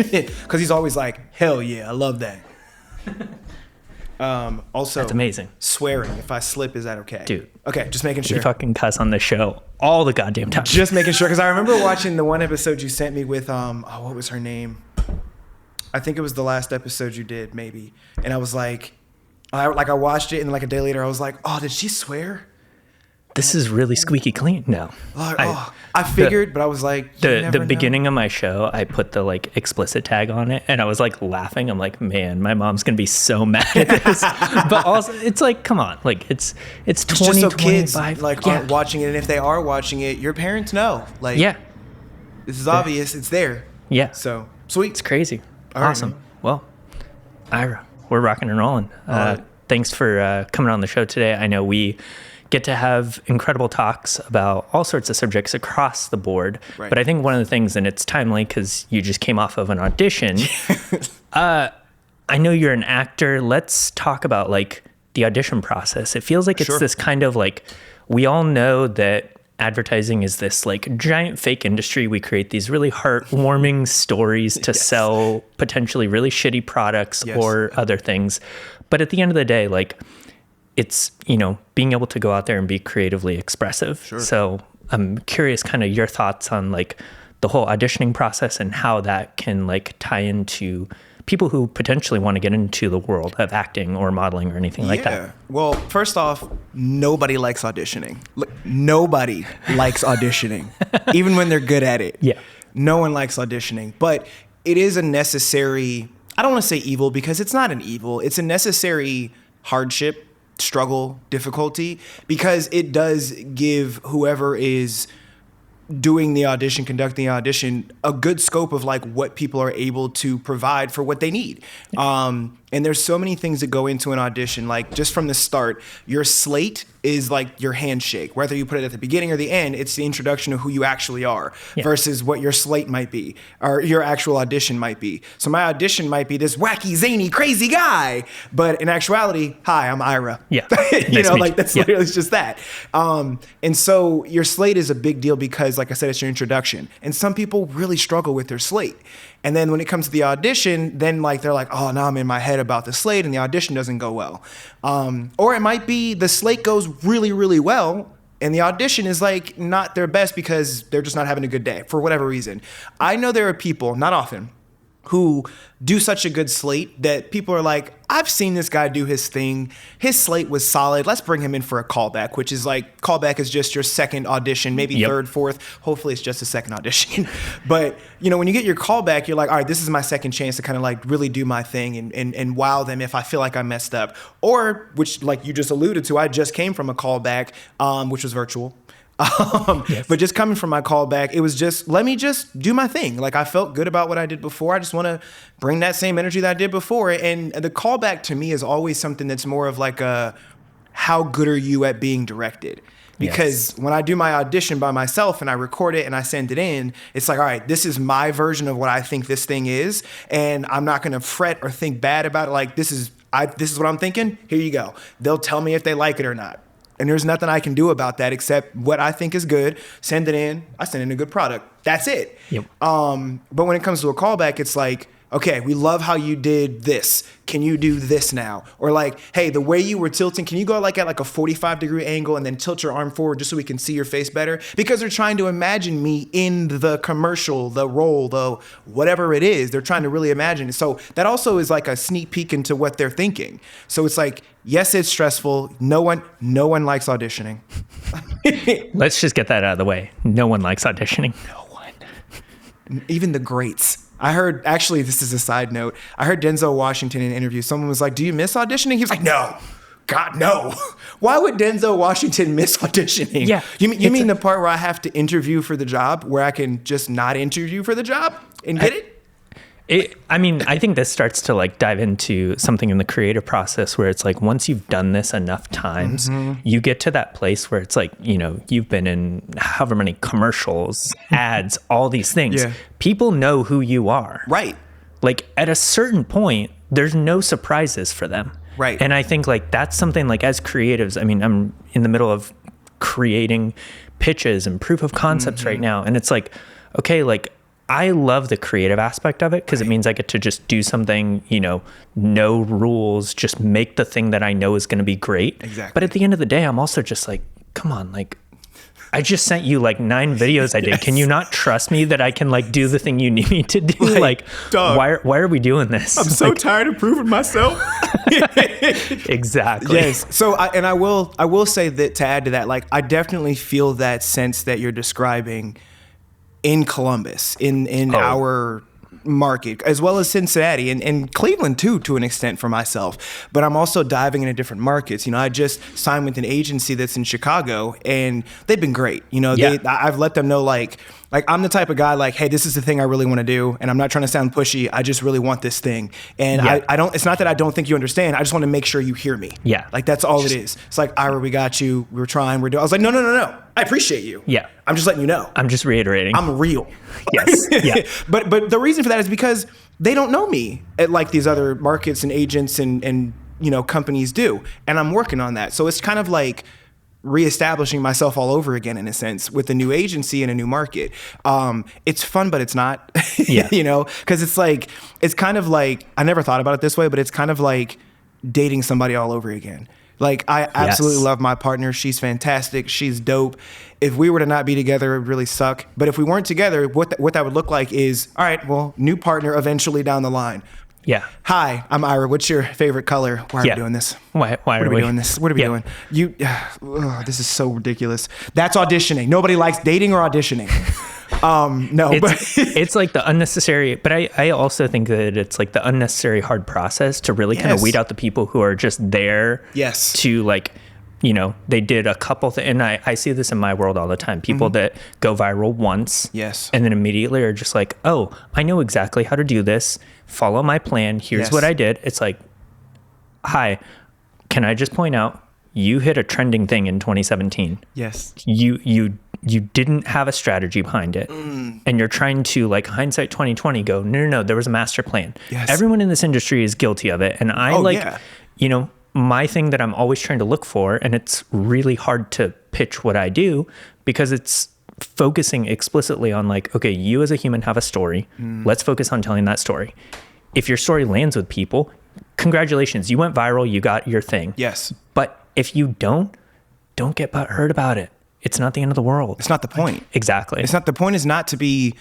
Because he's always like, hell yeah, I love that. Also, that's amazing. Swearing, if I slip, is that okay? Dude. Okay, just making sure. You fucking cuss on the show all the goddamn time. Just making sure, because I remember watching the one episode you sent me with, what was her name? I think it was the last episode you did, maybe. And I was like, I watched it, and like a day later, I was like, oh, did she swear? This is really squeaky clean. No. I figured, but I was like, the beginning of my show, I put the like explicit tag on it, and I was like laughing. I'm like, man, my mom's gonna be so mad at this. But also, it's like, come on, like it's 20, just so kids like aren't watching it, and if they are watching it, your parents know. Like, this is obvious. It's there. Yeah. So sweet. It's crazy. All awesome. Right, well, Ira, we're rocking and rolling. Thanks for coming on the show today. I know we get to have incredible talks about all sorts of subjects across the board. Right. But I think one of the things, and it's timely because you just came off of an audition. I know you're an actor. Let's talk about like the audition process. It feels like it's this kind of like, we all know that advertising is this like giant fake industry. We create these really heartwarming stories to sell potentially really shitty products or other things. But at the end of the day, like, it's, being able to go out there and be creatively expressive. Sure. So I'm curious kind of your thoughts on like the whole auditioning process and how that can like tie into people who potentially want to get into the world of acting or modeling or anything like that. Well, first off, nobody likes auditioning. Nobody likes auditioning, even when they're good at it. Yeah. No one likes auditioning, but it is a necessary, I don't want to say evil because it's not an evil. It's a necessary hardship, struggle, difficulty, because it does give whoever is doing the audition, conducting the audition, a good scope of like what people are able to provide for what they need. And there's so many things that go into an audition. Like just from the start, your slate is like your handshake. Whether you put it at the beginning or the end, it's the introduction of who you actually are versus what your slate might be or your actual audition might be. So my audition might be this wacky, zany, crazy guy, but in actuality, hi, I'm Ira. Yeah. That's literally just that. And so your slate is a big deal because, like I said, it's your introduction. And some people really struggle with their slate. And then when it comes to the audition, then like they're like, oh, now I'm in my head about the slate and the audition doesn't go well. Or it might be the slate goes really, really well and the audition is like not their best because they're just not having a good day for whatever reason. I know there are people, not often, who do such a good slate that people are like, I've seen this guy do his thing. His slate was solid. Let's bring him in for a callback, which is like, callback is just your second audition, maybe third, fourth. Hopefully it's just a second audition. But, when you get your callback, you're like, all right, this is my second chance to kind of like really do my thing and wow them if I feel like I messed up. Or, which like you just alluded to, I just came from a callback, which was virtual. But just coming from my callback, it was just, let me just do my thing. Like I felt good about what I did before. I just want to bring that same energy that I did before. And the callback to me is always something that's more of like how good are you at being directed? Because when I do my audition by myself and I record it and I send it in, it's like, all right, this is my version of what I think this thing is. And I'm not going to fret or think bad about it. Like this is what I'm thinking. Here you go. They'll tell me if they like it or not. And there's nothing I can do about that except what I think is good. Send it in. I send in a good product. That's it. Yep. But when it comes to a callback, it's like, okay, we love how you did this. Can you do this now? Or like, hey, the way you were tilting, can you go like at like a 45-degree angle and then tilt your arm forward just so we can see your face better? Because they're trying to imagine me in the commercial, the role, the whatever it is. They're trying to really imagine it. So that also is like a sneak peek into what they're thinking. So it's like, yes, it's stressful. No one likes auditioning. Let's just get that out of the way. No one likes auditioning. No one. Even the greats. I heard, actually, this is a side note. I heard Denzel Washington in an interview. Someone was like, do you miss auditioning? He was like, no. God, no. Why would Denzel Washington miss auditioning? Yeah. You mean the part where I have to interview for the job, where I can just not interview for the job and get it? I think this starts to like dive into something in the creative process where it's like once you've done this enough times, you get to that place where it's like, you've been in however many commercials, ads, all these things. Yeah. People know who you are. Right. Like at a certain point, there's no surprises for them. Right. And I think like that's something like as creatives, I mean, I'm in the middle of creating pitches and proof of concepts right now. And it's like, okay, like I love the creative aspect of it because it means I get to just do something, no rules, just make the thing that I know is going to be great. Exactly. But at the end of the day, I'm also just like, come on, like, I just sent you like 9 videos I did. Yes. Can you not trust me that I can like do the thing you need me to do? Like, dog, why are we doing this? I'm so tired of proving myself. Exactly. Yes. So I will say that, to add to that, like, I definitely feel that sense that you're describing in Columbus, in our market, as well as Cincinnati and Cleveland too, to an extent, for myself. But I'm also diving into different markets. I just signed with an agency that's in Chicago, and they've been great. I've let them know, like I'm the type of guy, like, hey, this is the thing I really want to do, and I'm not trying to sound pushy. I just really want this thing. And I don't, it's not that I don't think you understand. I just want to make sure you hear me. Yeah. Like, that's all it is. It's like, Ira, we got you. We're trying. We're doing. I was like, no. I appreciate you. Yeah. I'm just letting you know. I'm just reiterating. I'm real. Yes. Yeah. But the reason for that is because they don't know me at like these other markets and agents and companies do. And I'm working on that. So it's kind of like reestablishing myself all over again, in a sense, with a new agency and a new market. It's fun, but it's not. Yeah. Because it's kind of like, I never thought about it this way, but it's kind of like dating somebody all over again. Like, I absolutely love my partner. She's fantastic. She's dope. If we were to not be together, it would really suck. But if we weren't together, what that would look like is, all right, well, new partner eventually down the line. Yeah. Hi, I'm Ira. What's your favorite color? Why are we doing this? Why are we doing this? What are we doing? This is so ridiculous. That's auditioning. Nobody likes dating or auditioning. It's like the unnecessary, but I also think that it's like the unnecessary hard process to really kind of weed out the people who are just there to like, they did a couple things, and I see this in my world all the time. People that go viral once, and then immediately are just like, oh, I know exactly how to do this. Follow my plan. Here's what I did. It's like, hi, can I just point out, you hit a trending thing in 2017. Yes. You didn't have a strategy behind it. And you're trying to, like, hindsight 2020 go, no, there was a master plan. Yes. Everyone in this industry is guilty of it. And my thing that I'm always trying to look for, and it's really hard to pitch what I do because it's focusing explicitly on like, okay, you as a human have a story. Let's focus on telling that story. If your story lands with people, congratulations, you went viral, you got your thing. Yes. But if you don't get hurt about it. It's not the end of the world. It's not the point. Exactly. It's not, the point is not to be,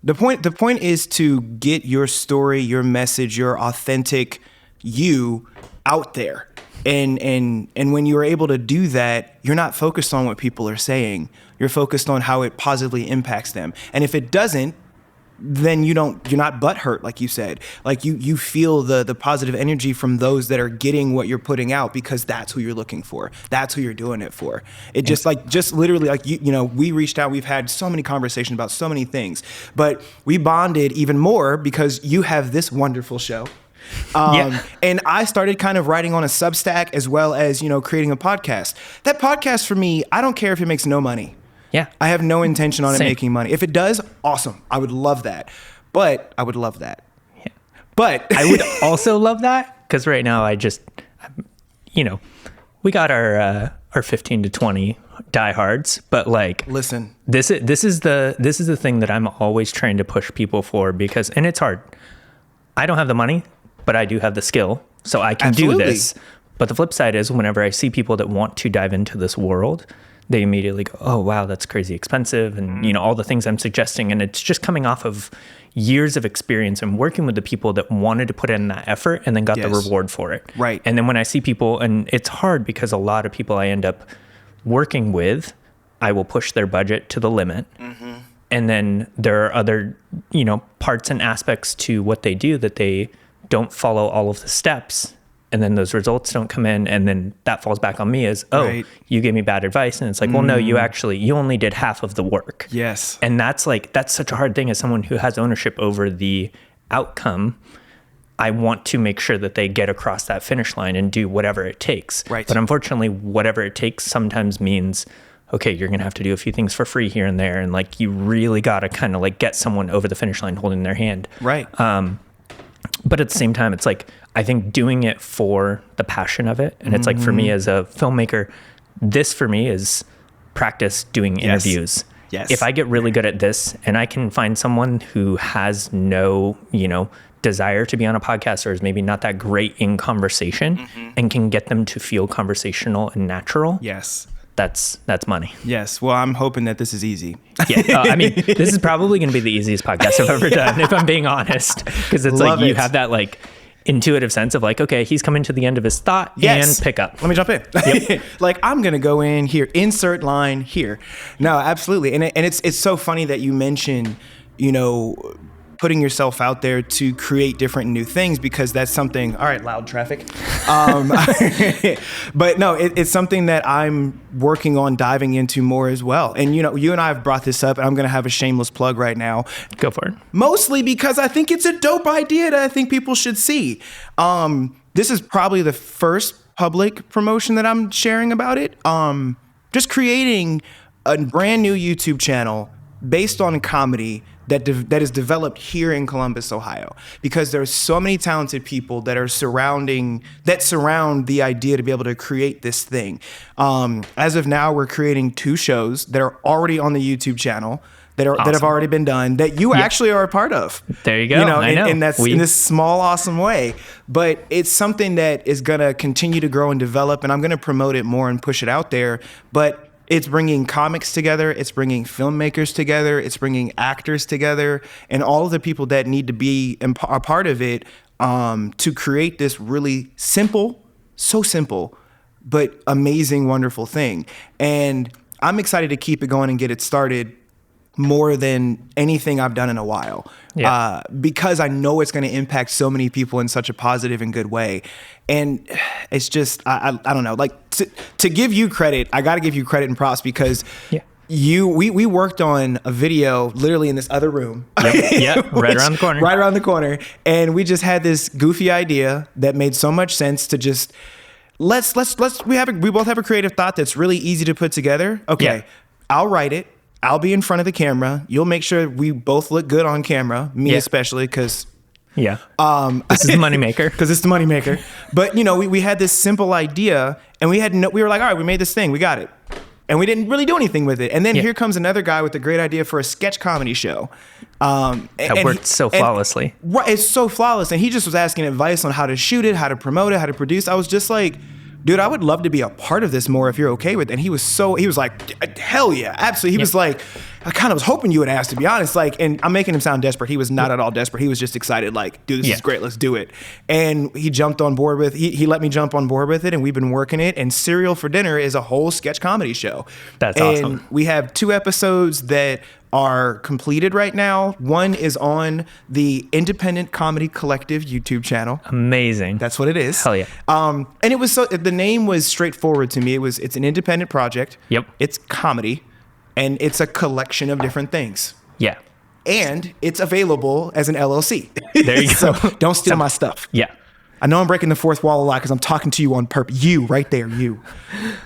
the point is to get your story, your message, your authentic you out there. And when you're able to do that, you're not focused on what people are saying. You're focused on how it positively impacts them. And if it doesn't, then you're not butthurt, like you said. Like you feel the positive energy from those that are getting what you're putting out, because that's who you're looking for. That's who you're doing it for. It just literally like we reached out. We've had so many conversations about so many things, but we bonded even more because you have this wonderful show. And I started kind of writing on a Substack as well as, creating a podcast. That podcast for me, I don't care if it makes no money. Yeah. I have no intention on it making money. If it does, awesome. I would love that. But I would love that. Yeah. But I would also love that because right now we got our 15 to 20 diehards, but like, listen, this is the thing that I'm always trying to push people for and it's hard. I don't have the money, but I do have the skill, so I can do this. But the flip side is whenever I see people that want to dive into this world, they immediately go, oh, wow, that's crazy expensive. And, all the things I'm suggesting. And it's just coming off of years of experience and working with the people that wanted to put in that effort and then got the reward for it. Right. And then when I see people, and it's hard because a lot of people I end up working with, I will push their budget to the limit. Mm-hmm. And then there are other, parts and aspects to what they do that they don't follow all of the steps. And then those results don't come in, and then that falls back on me as, you gave me bad advice. And it's like, well, no, you only did half of the work. Yes. And that's such a hard thing as someone who has ownership over the outcome. I want to make sure that they get across that finish line and do whatever it takes. Right. But unfortunately, whatever it takes sometimes means, okay, you're going to have to do a few things for free here and there. And like, you really got to kind of like get someone over the finish line holding their hand. Right. But at the same time, it's like, I think doing it for the passion of it. And it's like, for me as a filmmaker, this for me is practice doing interviews. Yes. If I get really good at this and I can find someone who has no, desire to be on a podcast or is maybe not that great in conversation and can get them to feel conversational and natural. Yes. That's money. Yes. Well, I'm hoping that this is easy. Yeah. I mean, this is probably going to be the easiest podcast I've ever done, if I'm being honest, because it's Love like you it. have that like intuitive sense of like, okay, he's coming to the end of his thought and pick up. Let me jump in. Yep. Like, I'm going to go in here, insert line here. No, absolutely. And it's so funny that you mention, putting yourself out there to create different new things, because that's something, all right, loud traffic. But no, it's something that I'm working on diving into more as well. And, you and I have brought this up, and I'm going to have a shameless plug right now. Go for it. Mostly because I think it's a dope idea that I think people should see. This is probably the first public promotion that I'm sharing about it. Just creating a brand new YouTube channel based on comedy that is developed here in Columbus, Ohio, because there's so many talented people that surround the idea to be able to create this thing. As of now, we're creating 2 shows that are already on the YouTube channel that have already been done, that you actually are a part of. There you go. I know. And that's in this small, awesome way. But it's something that is going to continue to grow and develop, and I'm going to promote it more and push it out there. But it's bringing comics together, it's bringing filmmakers together, it's bringing actors together, and all of the people that need to be a part of it to create this really simple, but amazing, wonderful thing. And I'm excited to keep it going and get it started more than anything I've done in a while, because I know it's going to impact so many people in such a positive and good way. And it's just, I don't know, like to give you credit, I got to give you credit and props, because we worked on a video literally in this other room. Yep. Right around the corner. Right around the corner. And we just had this goofy idea that made so much sense to just, we both have a creative thought that's really easy to put together. Okay. I'll write it. I'll be in front of the camera. You'll make sure we both look good on camera, me especially, because this is the moneymaker. Because it's the moneymaker. But we had this simple idea, and we were like, all right, we made this thing, we got it, and we didn't really do anything with it. And then here comes another guy with a great idea for a sketch comedy show. That worked so flawlessly. Right, it's so flawless, and he just was asking advice on how to shoot it, how to promote it, how to produce. I was just like, dude, I would love to be a part of this more if you're okay with it. And he was like, hell yeah, absolutely. He was like, I kind of was hoping you would ask, to be honest. Like, and I'm making him sound desperate. He was not at all desperate. He was just excited, like, dude, this is great, let's do it. And he jumped on board with, he let me jump on board with it, and we've been working it. And Cereal for Dinner is a whole sketch comedy show. That's and awesome. We have 2 episodes that are completed right now. One is on the Independent Comedy Collective YouTube channel. Amazing. That's what it is. Hell yeah. And it was the name was straightforward to me. It's an independent project. Yep. It's comedy, and it's a collection of different things. Yeah. And it's available as an LLC. There you go. So don't steal my stuff. Yeah. I know I'm breaking the fourth wall a lot because I'm talking to you on purpose. You, right there, you.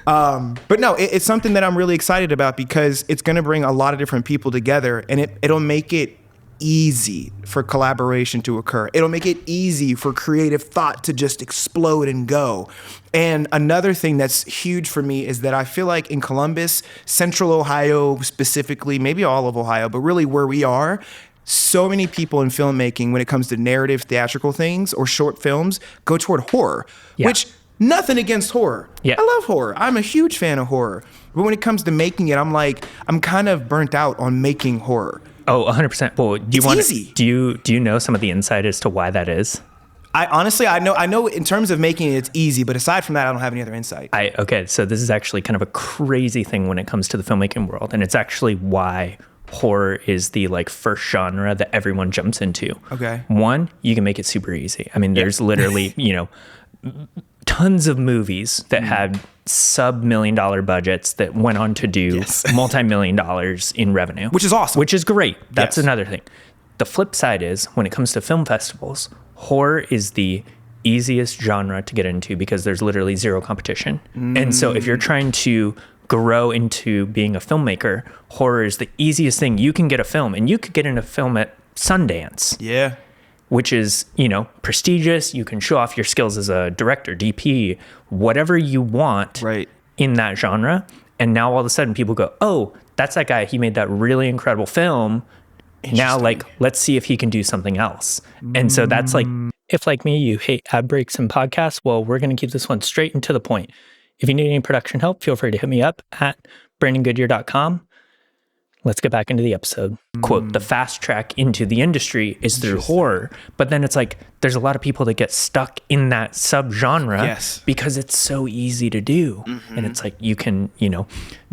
But no, it's something that I'm really excited about, because it's going to bring a lot of different people together, and it'll make it easy for collaboration to occur. It'll make it easy for creative thought to just explode and go. And another thing that's huge for me is that I feel like in Columbus, Central Ohio specifically, maybe all of Ohio, but really where we are, so many people in filmmaking, when it comes to narrative theatrical things or short films, go toward horror, which nothing against horror. I love horror. I'm a huge fan of horror. But when it comes to making it, I'm kind of burnt out on making horror. Oh, 100%. Well, easy. Do you know some of the insight as to why that is? I honestly, I know in terms of making it, it's easy, but aside from that, I don't have any other insight. Okay, so this is actually kind of a crazy thing when it comes to the filmmaking world, and it's actually why horror is the first genre that everyone jumps into. Okay. One, you can make it super easy. I mean, there's literally, tons of movies that had sub $1 million budgets that went on to do multi-million dollars in revenue. Which is awesome. Which is great. That's another thing. The flip side is, when it comes to film festivals, horror is the easiest genre to get into because there's literally zero competition. And so if you're trying to grow into being a filmmaker, horror is the easiest thing. You can get a film, and you could get in a film at Sundance. Yeah. Which is, prestigious. You can show off your skills as a director, DP, whatever you want in that genre. And now all of a sudden people go, oh, that's that guy. He made that really incredible film. Now, like, let's see if he can do something else. And so that's like, if like me, you hate ad breaks and podcasts, well, we're going to keep this one straight and to the point. If you need any production help, feel free to hit me up at brandongoodyear.com. Let's get back into the episode. Quote, the fast track into the industry is through horror. But then it's like, there's a lot of people that get stuck in that subgenre because it's so easy to do. And it's like, you can, you know,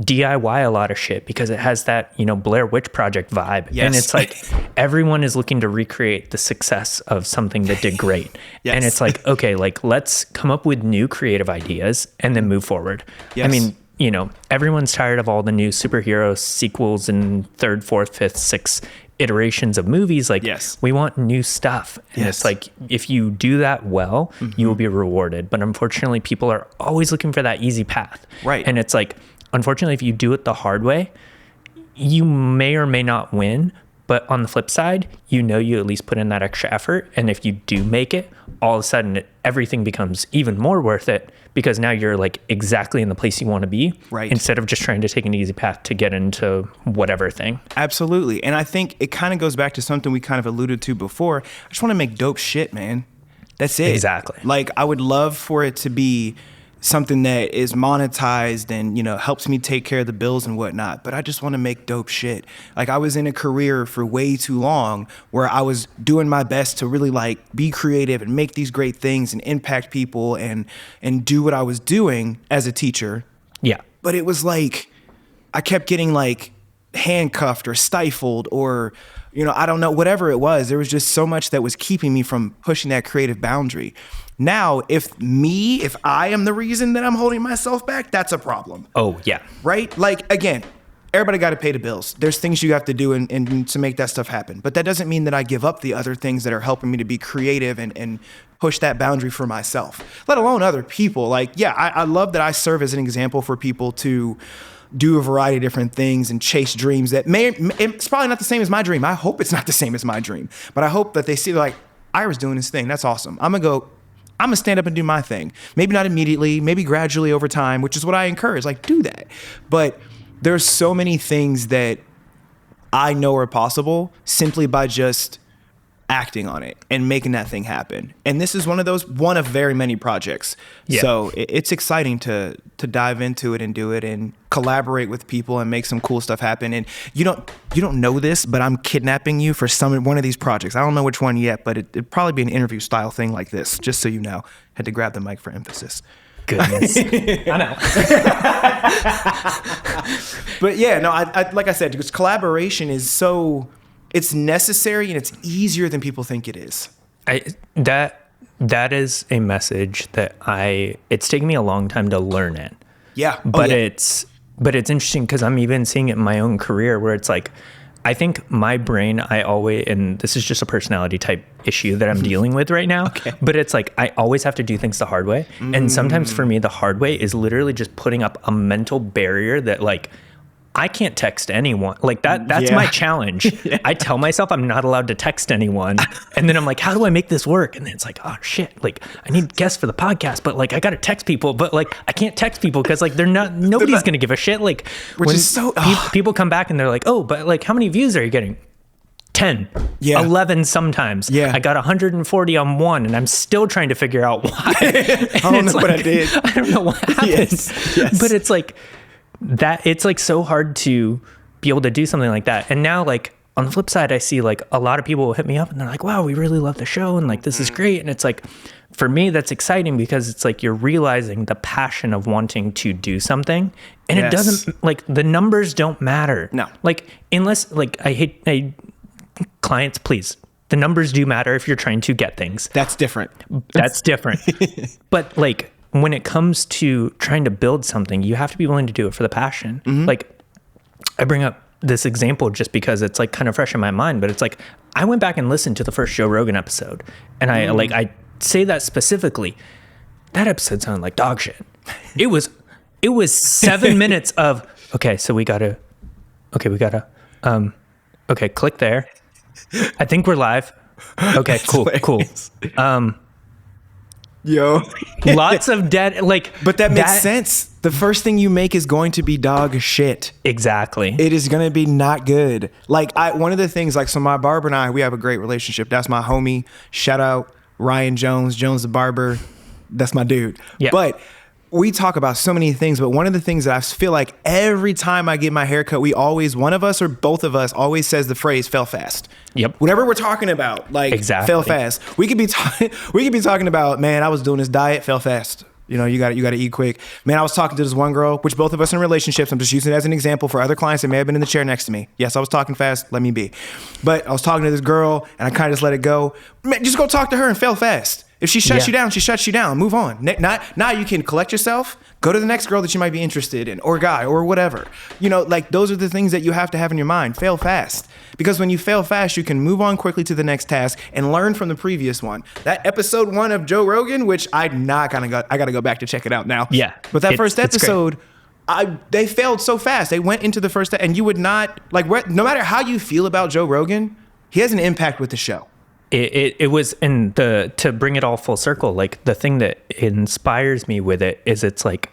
DIY a lot of shit because it has that, you know, Blair Witch Project vibe. And it's like, everyone is looking to recreate the success of something that did great. And it's like, okay, like, let's come up with new creative ideas and then move forward. I mean, you know, everyone's tired of all the new superhero sequels and third, fourth, fifth, sixth iterations of movies. Like, we want new stuff. And it's like, if you do that well, you will be rewarded. But unfortunately, people are always looking for that easy path. And it's like, unfortunately, if you do it the hard way, you may or may not win. But on the flip side, you know, you at least put in that extra effort. And if you do make it, all of a sudden, everything becomes even more worth it because now you're like exactly in the place you want to be instead of just trying to take an easy path to get into whatever thing. Absolutely. And I think it kind of goes back to something we kind of alluded to before. I just want to make dope shit, man. That's it. Exactly. Like, I would love for it to be something that is monetized and, you know, helps me take care of the bills and whatnot. But I just want to make dope shit. Like, I was in a career for way too long where I was doing my best to really like be creative and make these great things and impact people and do what I was doing as a teacher. But it was like, I kept getting like handcuffed or stifled or, you know, I don't know, whatever it was. There was just so much that was keeping me from pushing that creative boundary. Now, if I am the reason that I'm holding myself back, that's a problem. Right? Like, again, everybody got to pay the bills. There's things you have to do and to make that stuff happen. But that doesn't mean that I give up the other things that are helping me to be creative and push that boundary for myself, let alone other people. Like, I love that I serve as an example for people to do a variety of different things and chase dreams that it's probably not the same as my dream. I hope it's not the same as my dream. But I hope that they see, like, Ira's doing his thing. That's awesome. I'm going to stand up and do my thing. Maybe not immediately, maybe gradually over time, which is what I encourage. Like, do that. But there's so many things that I know are possible simply by just acting on it and making that thing happen. And this is one of very many projects. So it's exciting to dive into it and do it and collaborate with people and make some cool stuff happen. And you don't know this, but I'm kidnapping you for one of these projects. I don't know which one yet, but it'd probably be an interview style thing like this, just so you know. Had to grab the mic for emphasis. Goodness. I know. But yeah, no, I like I said, because collaboration is it's necessary and it's easier than people think it is. That is a message that it's taken me a long time to learn it. But it's interesting because I'm even seeing it in my own career where it's like, I think my brain, and this is just a personality type issue that I'm dealing with right now, but it's like, I always have to do things the hard way. And sometimes for me, the hard way is literally just putting up a mental barrier that like, I can't text anyone. Like that's my challenge. I tell myself I'm not allowed to text anyone. And then I'm like, how do I make this work? And then it's like, oh shit, like I need guests for the podcast, but like I got to text people, but like I can't text people because like nobody's going to give a shit. Like when people come back and they're like, oh, but like how many views are you getting? 10, 11 sometimes. I got 140 on one and I'm still trying to figure out why. I don't know what I did. I don't know what happened. But it's like, that it's like so hard to be able to do something like that. And now like on the flip side, I see like a lot of people will hit me up and they're like, wow, we really love the show. And like, this is great. And it's like, for me, that's exciting because it's like, you're realizing the passion of wanting to do something and it doesn't like the numbers don't matter. No. Like, unless like clients, please, the numbers do matter if you're trying to get things. That's different. But like, when it comes to trying to build something, you have to be willing to do it for the passion. Like I bring up this example just because it's like kind of fresh in my mind, but it's like, I went back and listened to the first Joe Rogan episode and I say that specifically, that episode sounded like dog shit. It was 7 minutes of, okay, click there. I think we're live. Okay, cool. Yo. Lots of dead, like. But that makes sense. The first thing you make is going to be dog shit. Exactly. It is going to be not good. Like one of the things, like, so my barber and I, we have a great relationship. That's my homie. Shout out Ryan Jones the barber. That's my dude. Yeah. But we talk about so many things, but one of the things that I feel like every time I get my haircut, we always, one of us or both of us always says the phrase "fell fast." Yep. Whatever we're talking about, like, exactly. Fell fast. We could be talking about, man, I was doing this diet, fell fast. You know, you got to eat quick. Man, I was talking to this one girl, which both of us are in relationships. I'm just using it as an example for other clients that may have been in the chair next to me. Yes, I was talking fast. Let me be. But I was talking to this girl, and I kind of just let it go. Man, just go talk to her and fail fast. If she shuts you down, she shuts you down. Move on. Now you can collect yourself, go to the next girl that you might be interested in, or guy, or whatever. You know, like, those are the things that you have to have in your mind. Fail fast. Because when you fail fast, you can move on quickly to the next task and learn from the previous one. That episode 1 of Joe Rogan, which I got to go back to check it out now. Yeah. But that first episode, they failed so fast. They went into the first, and you would not, like, no matter how you feel about Joe Rogan, he has an impact with the show. It was, and to bring it all full circle, like, the thing that inspires me with it is it's like,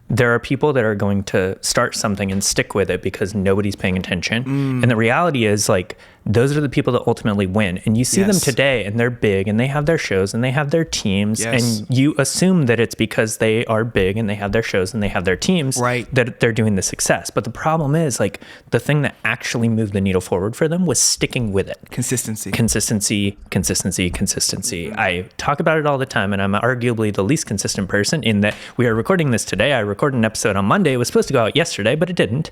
there are people that are going to start something and stick with it because nobody's paying attention. And the reality is, like, those are the people that ultimately win. And you see them today, and they're big, and they have their shows, and they have their teams. And you assume that it's because they are big, and they have their shows, and they have their teams, that they're doing the success. But the problem is, like, the thing that actually moved the needle forward for them was sticking with it. Consistency. I talk about it all the time, and I'm arguably the least consistent person in that we are recording this today. I recorded an episode on Monday. It was supposed to go out yesterday, but it didn't.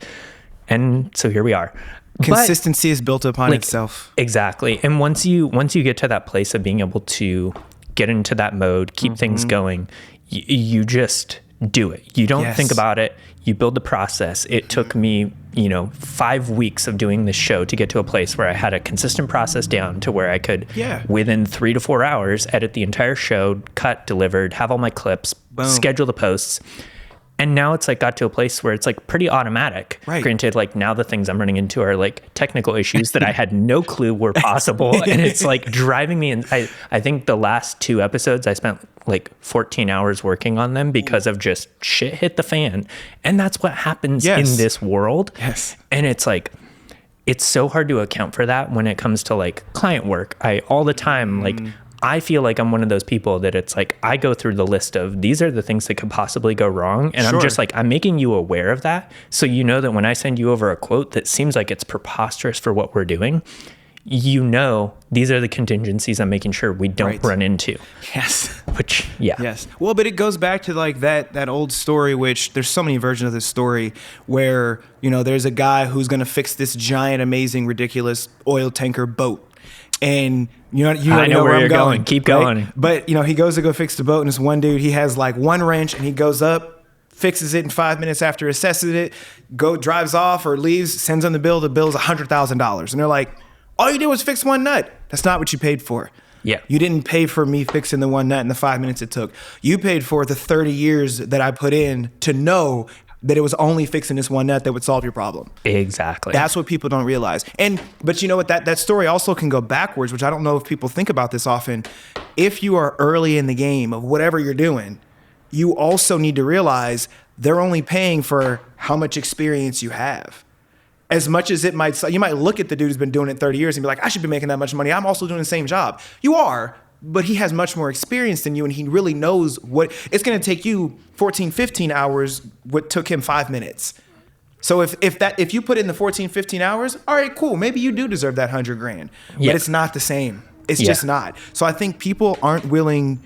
And so here we are. Consistency is built upon itself. Exactly. And once you get to that place of being able to get into that mode, keep things going, you just do it. You don't think about it. You build the process. It took me, 5 weeks of doing this show to get to a place where I had a consistent process down to where I could, within 3 to 4 hours, edit the entire show, cut, delivered, have all my clips, schedule the posts. And now it's like got to a place where it's like pretty automatic. Right. Granted, like, now the things I'm running into are like technical issues that I had no clue were possible. And it's like driving me. And I think the last 2 episodes, I spent like 14 hours working on them because of just shit hit the fan. And that's what happens in this world. And it's like, it's so hard to account for that when it comes to like client work. All the time, like, I feel like I'm one of those people that it's like, I go through the list of these are the things that could possibly go wrong. And I'm just like, I'm making you aware of that. So you know that when I send you over a quote that seems like it's preposterous for what we're doing, these are the contingencies I'm making sure we don't run into. Well, but it goes back to like that old story, which there's so many versions of this story where, there's a guy who's going to fix this giant, amazing, ridiculous oil tanker boat. And I know where I'm going. Keep going. Right? But he goes to go fix the boat, and this one dude, he has like one wrench, and he goes up, fixes it in 5 minutes after assessing it, drives off or leaves, sends them the bill. The bill's $100,000, and they're like, all you did was fix one nut. That's not what you paid for. Yeah. You didn't pay for me fixing the one nut in the 5 minutes it took. You paid for the 30 years that I put in to know that it was only fixing this one nut that would solve your problem. Exactly. That's what people don't realize. But you know what? That story also can go backwards, which I don't know if people think about this often. If you are early in the game of whatever you're doing, you also need to realize they're only paying for how much experience you have. As much as you might look at the dude who's been doing it 30 years and be like, I should be making that much money. I'm also doing the same job. You are, but he has much more experience than you, and he really knows what it's going to take you 14, 15 hours, what took him 5 minutes. So if you put in the 14, 15 hours, all right, cool. Maybe you do deserve that $100,000, but it's not the same. It's just not. So I think people aren't willing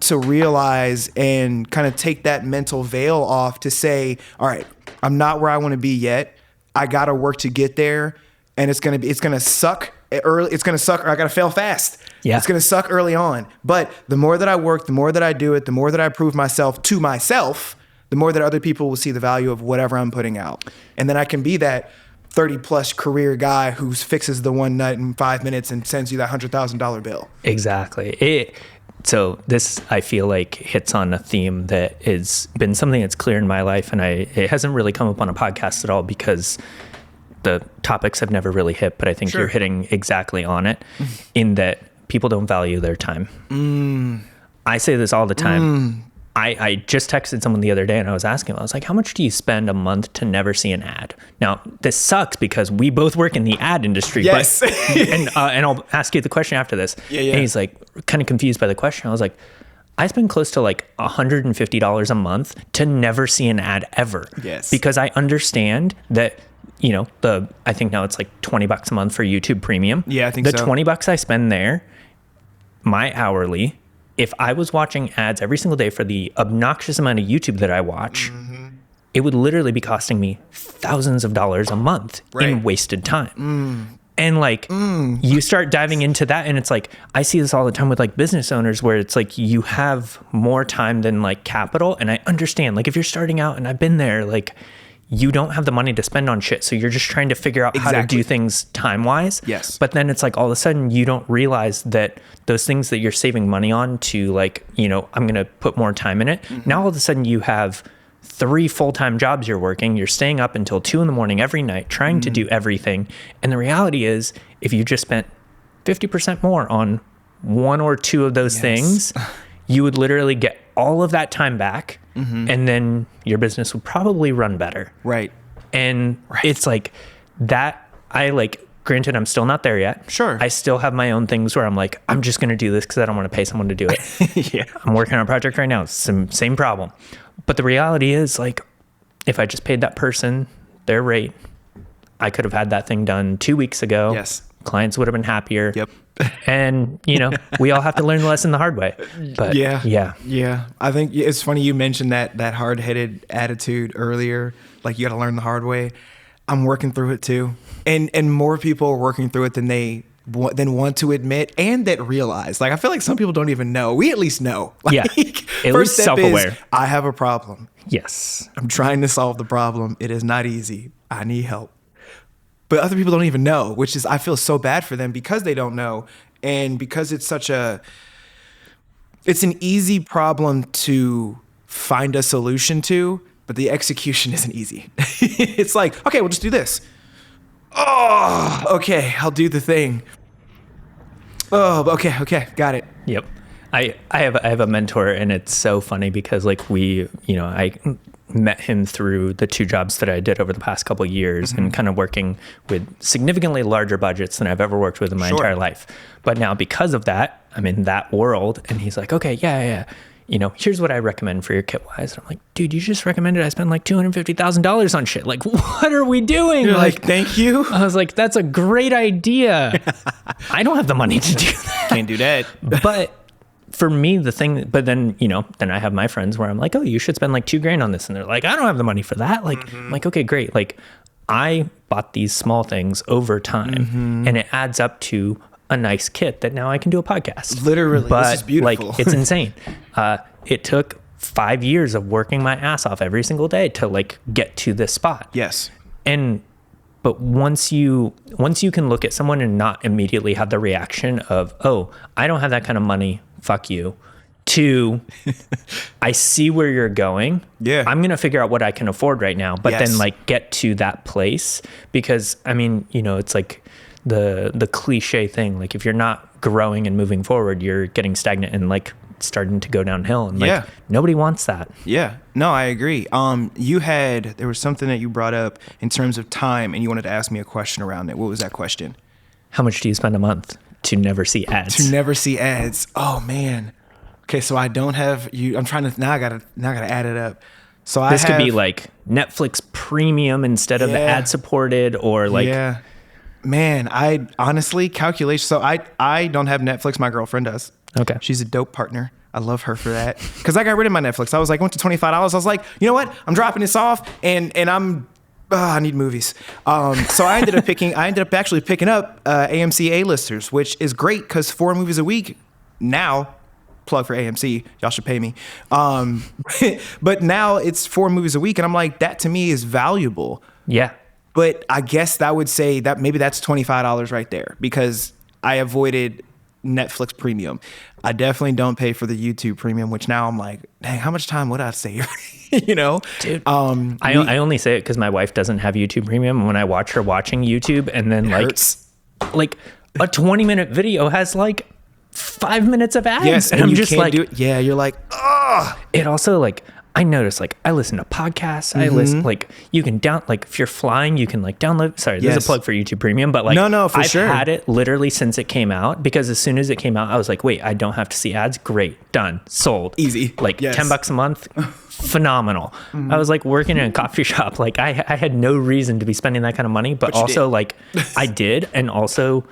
to realize and kind of take that mental veil off to say, all right, I'm not where I want to be yet. I got to work to get there, and it's going to suck early. It's going to suck, or I got to fail fast. Yeah. It's going to suck early on. But the more that I work, the more that I do it, the more that I prove myself to myself, the more that other people will see the value of whatever I'm putting out. And then I can be that 30-plus career guy who fixes the one nut in 5 minutes and sends you that $100,000 bill. Exactly. So this, I feel like, hits on a theme that has been something that's clear in my life, and it hasn't really come up on a podcast at all because the topics have never really hit, but I think you're hitting exactly on it in that people don't value their time. I say this all the time. I just texted someone the other day and I was asking him, I was like, how much do you spend a month to never see an ad? Now, this sucks because we both work in the ad industry. Yes. But, and I'll ask you the question after this. Yeah. And he's like, kind of confused by the question. I was like, I spend close to like $150 a month to never see an ad ever. Yes. Because I understand that, I think now it's like $20 a month for YouTube Premium. Yeah, I think so. The $20 I spend there, my hourly, if I was watching ads every single day for the obnoxious amount of YouTube that I watch, it would literally be costing me thousands of dollars a month in wasted time. And like, you start diving into that and it's like, I see this all the time with like business owners where it's like, you have more time than like capital. And I understand, like if you're starting out, and I've been there, like you don't have the money to spend on shit. So you're just trying to figure out how to do things time-wise. Yes. But then it's like all of a sudden you don't realize that those things that you're saving money on to like, I'm going to put more time in it. Now all of a sudden you have 3 full-time jobs you're working. You're staying up until 2 a.m. every night trying to do everything. And the reality is if you just spent 50% more on 1 or 2 of those things, you would literally get all of that time back. And then your business would probably run better. Right. And it's like that. Granted, I'm still not there yet. Sure. I still have my own things where I'm like, I'm just going to do this because I don't want to pay someone to do it. Yeah. I'm working on a project right now. It's same problem. But the reality is like, if I just paid that person their rate, I could have had that thing done 2 weeks ago. Yes. Clients would have been happier. Yep. And, we all have to learn the lesson the hard way. But yeah. I think it's funny you mentioned that hard-headed attitude earlier. Like you got to learn the hard way. I'm working through it too. And more people are working through it than they want to admit and that realize. Like I feel like some people don't even know. We at least know. Like, at first least step self-aware. is, I have a problem. Yes. I'm trying to solve the problem. It is not easy. I need help. But other people don't even know, which is, I feel so bad for them because they don't know. And because it's it's an easy problem to find a solution to, but the execution isn't easy. It's like, okay, we'll just do this. Oh, okay, I'll do the thing. Oh, okay, got it. Yep. I have a mentor and it's so funny because like I met him through the 2 jobs that I did over the past couple of years and kind of working with significantly larger budgets than I've ever worked with in my entire life. But now because of that, I'm in that world and he's like, okay, yeah. Here's what I recommend for your kit wise. And I'm like, dude, you just recommended I spend like $250,000 on shit. Like, what are we doing? You're like, thank you. I was like, that's a great idea. I don't have the money to do that. Can't do that. But for me, but then I have my friends where I'm like, oh, you should spend like $2,000 on this. And they're like, I don't have the money for that. Like, I'm like, okay, great. Like I bought these small things over time and it adds up to a nice kit that now I can do a podcast. Literally, but this is beautiful. Like, it's insane. It took 5 years of working my ass off every single day to like get to this spot. Yes. But once you can look at someone and not immediately have the reaction of, oh, I don't have that kind of money, fuck you, to I see where you're going. Yeah. I'm going to figure out what I can afford right now, but Yes. then like get to that place because I mean, it's like the cliche thing. Like if you're not growing and moving forward, you're getting stagnant and like starting to go downhill and like nobody wants that. Yeah, no, I agree. There was something that you brought up in terms of time and you wanted to ask me a question around it. What was that question? How much do you spend a month to never see ads? To never see ads. Oh man. Okay, so I don't have you. I'm trying to now. I gotta add it up. So this could be like Netflix Premium instead of the ad supported, or like Man, I honestly calculation. So I don't have Netflix. My girlfriend does. Okay, she's a dope partner. I love her for that because I got rid of my Netflix. I was like, went to $25. I was like, you know what? I'm dropping this off, and I need movies. So I ended up actually picking up AMC A-listers, which is great because 4 movies a week now. Plug for AMC, y'all should pay me. But now it's 4 movies a week, and I'm like, that to me is valuable. Yeah. But I guess that would say that maybe that's $25 right there because I avoided Netflix Premium. I definitely don't pay for the YouTube Premium, which now I'm like, dang, how much time would I save? Dude. I only say it because my wife doesn't have YouTube Premium. When I watch her watching YouTube, and then like a 20-minute video has like 5 minutes of ads. Yes, and I'm just like, yeah, you're like, oh. It also like, I noticed like I listen to podcasts. I listen like you can like if you're flying, you can like download. Sorry, this is a plug for YouTube Premium, but like no, for sure. I've had it literally since it came out because as soon as it came out, I was like, wait, I don't have to see ads. Great, done, sold, easy. Like $10 a month, phenomenal. I was like working in a coffee shop. Like I had no reason to be spending that kind of money, but also like I did, and also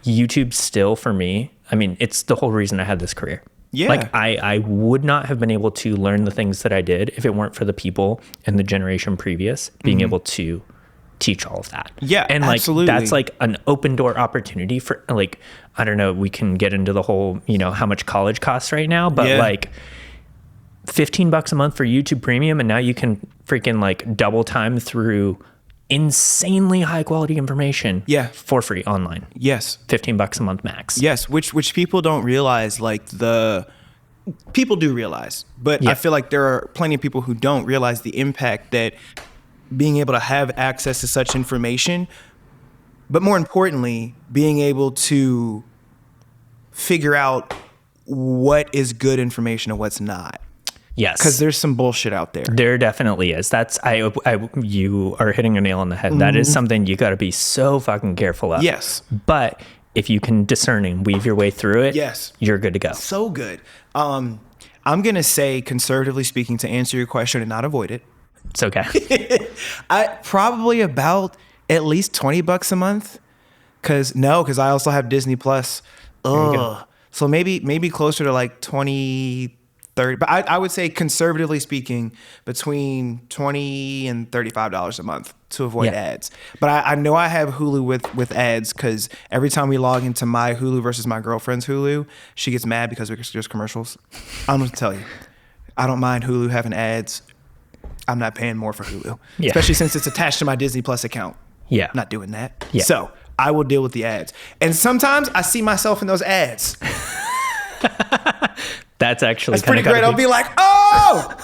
YouTube still for me. I mean, it's the whole reason I had this career. Yeah. Like I would not have been able to learn the things that I did if it weren't for the people in the generation previous being able to teach all of that. Yeah, and like absolutely. that's like an open door opportunity for like, I don't know, we can get into the whole, you know, how much college costs right now, but like $15 a month for YouTube Premium, and now you can freaking like double time through insanely high quality information for free online. Yes. $15 a month max. Yes, which people don't realize, like people do realize, but I feel like there are plenty of people who don't realize the impact that being able to have access to such information, but more importantly, being able to figure out what is good information and what's not. Yes. Because there's some bullshit out there. There definitely is. That's you are hitting a nail on the head. That is something you got to be so fucking careful of. Yes. But if you can discern and weave your way through it, you're good to go. So good. I'm going to say, conservatively speaking, to answer your question and not avoid it. It's okay. I probably about at least $20 a month. Cause I also have Disney Plus. Ugh. So maybe closer to like 20, 30, but I would say conservatively speaking between $20 and $35 a month to avoid ads. But I know I have Hulu with ads because every time we log into my Hulu versus my girlfriend's Hulu, she gets mad because there's commercials. I'm going to tell you, I don't mind Hulu having ads. I'm not paying more for Hulu, especially since it's attached to my Disney Plus account. Yeah. I'm not doing that. Yeah. So I will deal with the ads. And sometimes I see myself in those ads. That's pretty great. I'll be like, oh,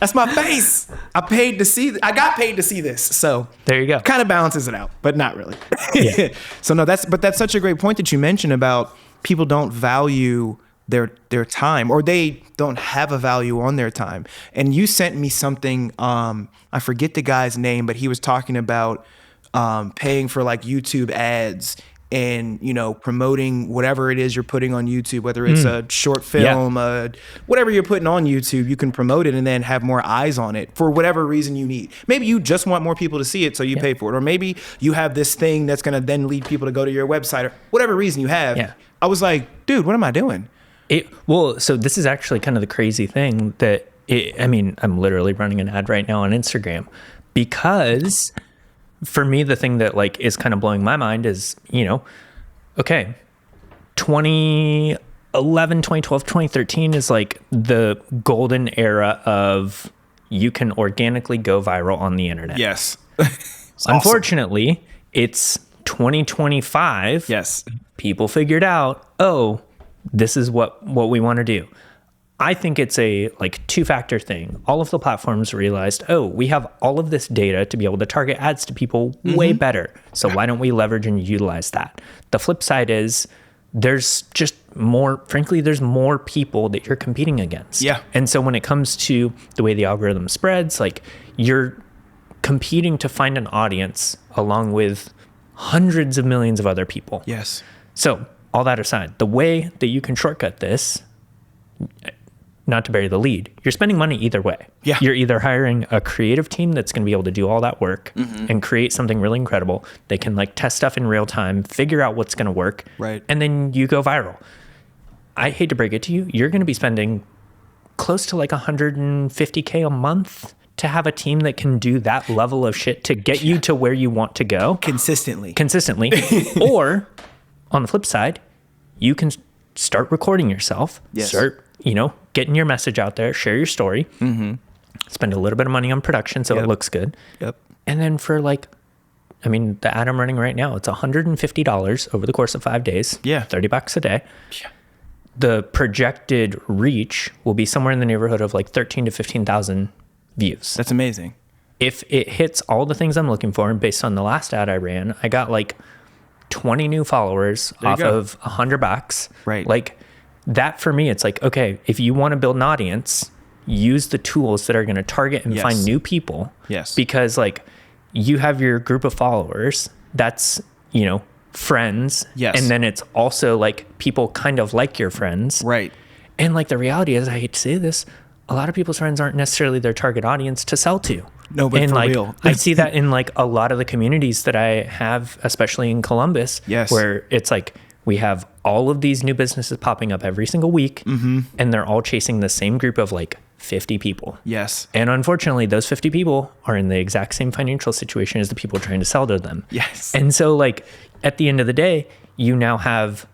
that's my face. I got paid to see this. So there you go. Kind of balances it out, but not really. Yeah. So no, that's such a great point that you mentioned about people don't value their time, or they don't have a value on their time. And you sent me something, I forget the guy's name, but he was talking about paying for like YouTube ads and, you know, promoting whatever it is you're putting on YouTube, whether it's a short film, whatever you're putting on YouTube, you can promote it and then have more eyes on it for whatever reason you need. Maybe you just want more people to see it, so you pay for it. Or maybe you have this thing that's going to then lead people to go to your website, or whatever reason you have. Yeah. I was like, dude, what am I doing? So this is actually kind of the crazy thing that, I'm literally running an ad right now on Instagram because for me, the thing that like is kind of blowing my mind is, you know, okay, 2011, 2012, 2013 is like the golden era of you can organically go viral on the internet. Yes. Unfortunately, awesome. It's 2025. Yes. People figured out, oh, this is what we want to do. I think it's a like two-factor thing. All of the platforms realized, oh, we have all of this data to be able to target ads to people way better. So why don't we leverage and utilize that? The flip side is there's just more, frankly, there's more people that you're competing against. Yeah. And so when it comes to the way the algorithm spreads, like you're competing to find an audience along with hundreds of millions of other people. Yes. So all that aside, the way that you can shortcut this, not to bury the lead, you're spending money either way. Yeah. You're either hiring a creative team that's going to be able to do all that work and create something really incredible. They can like test stuff in real time, figure out what's going to work. Right. And then you go viral. I hate to break it to you. You're going to be spending close to like $150K a month to have a team that can do that level of shit to get you to where you want to go. Consistently. Or on the flip side, you can start recording yourself, start, getting your message out there, share your story, spend a little bit of money on production so it looks good. Yep. And then for the ad I'm running right now, it's $150 over the course of 5 days. Yeah. $30 a day. Yeah. The projected reach will be somewhere in the neighborhood of like 13 to 15,000 views. That's amazing. If it hits all the things I'm looking for, and based on the last ad I ran, I got like 20 new followers off of $100. Right. Like that for me, it's like, okay, if you want to build an audience, use the tools that are going to target and find new people. Yes. Because like you have your group of followers, that's, you know, friends. Yes. And then it's also like people kind of like your friends. Right. And like the reality is, I hate to say this, a lot of people's friends aren't necessarily their target audience to sell to. No, but and for like, real. I see that in like a lot of the communities that I have, especially in Columbus, where it's like we have all of these new businesses popping up every single week, and they're all chasing the same group of like 50 people. Yes. And unfortunately, those 50 people are in the exact same financial situation as the people trying to sell to them. Yes. And so like at the end of the day, you now have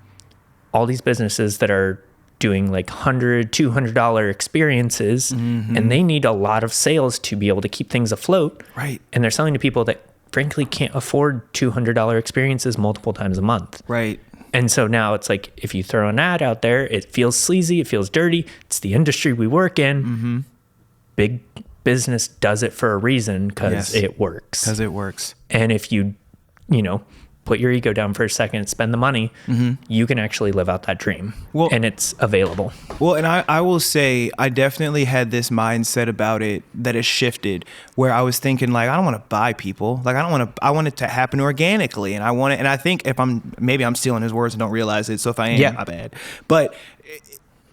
all these businesses that are doing like $100, $200 experiences, and they need a lot of sales to be able to keep things afloat. Right. And they're selling to people that frankly can't afford $200 experiences multiple times a month. Right. And so now it's like, if you throw an ad out there, it feels sleazy, it feels dirty. It's the industry we work in. Big business does it for a reason because it works. Because it works. And if you know, put your ego down for a second, spend the money, you can actually live out that dream. Well, and it's available. Well, and I will say, I definitely had this mindset about it that has shifted, where I was thinking like, I don't want to buy people. Like, I want it to happen organically. And I think maybe I'm stealing his words and don't realize it. So if I am, my bad. But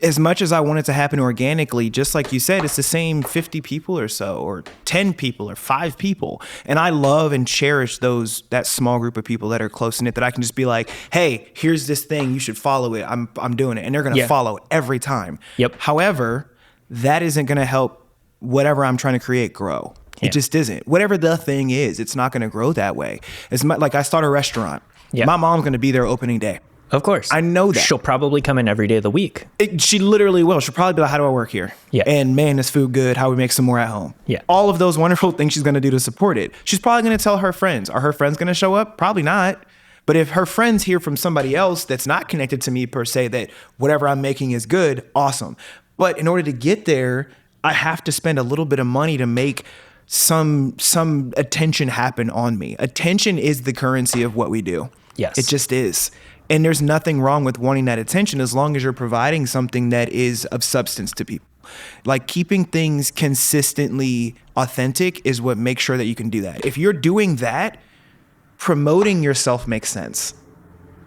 as much as I want it to happen organically, just like you said, it's the same 50 people or so, or 10 people or 5 people. And I love and cherish that small group of people that are close knit, that I can just be like, hey, here's this thing, you should follow it. I'm doing it. And they're going to follow every time. Yep. However, that isn't going to help whatever I'm trying to create grow. It just isn't. Whatever the thing is, it's not going to grow that way. Like I start a restaurant. My mom's going to be there opening day. Of course. I know that. She'll probably come in every day of the week. She literally will. She'll probably be like, how do I work here? Yeah. And man, this food good. How we make some more at home? Yeah. All of those wonderful things she's going to do to support it. She's probably going to tell her friends. Are her friends going to show up? Probably not. But if her friends hear from somebody else that's not connected to me per se, that whatever I'm making is good, awesome. But in order to get there, I have to spend a little bit of money to make some attention happen on me. Attention is the currency of what we do. Yes. It just is. And there's nothing wrong with wanting that attention as long as you're providing something that is of substance to people. Like keeping things consistently authentic is what makes sure that you can do that. If you're doing that, promoting yourself makes sense.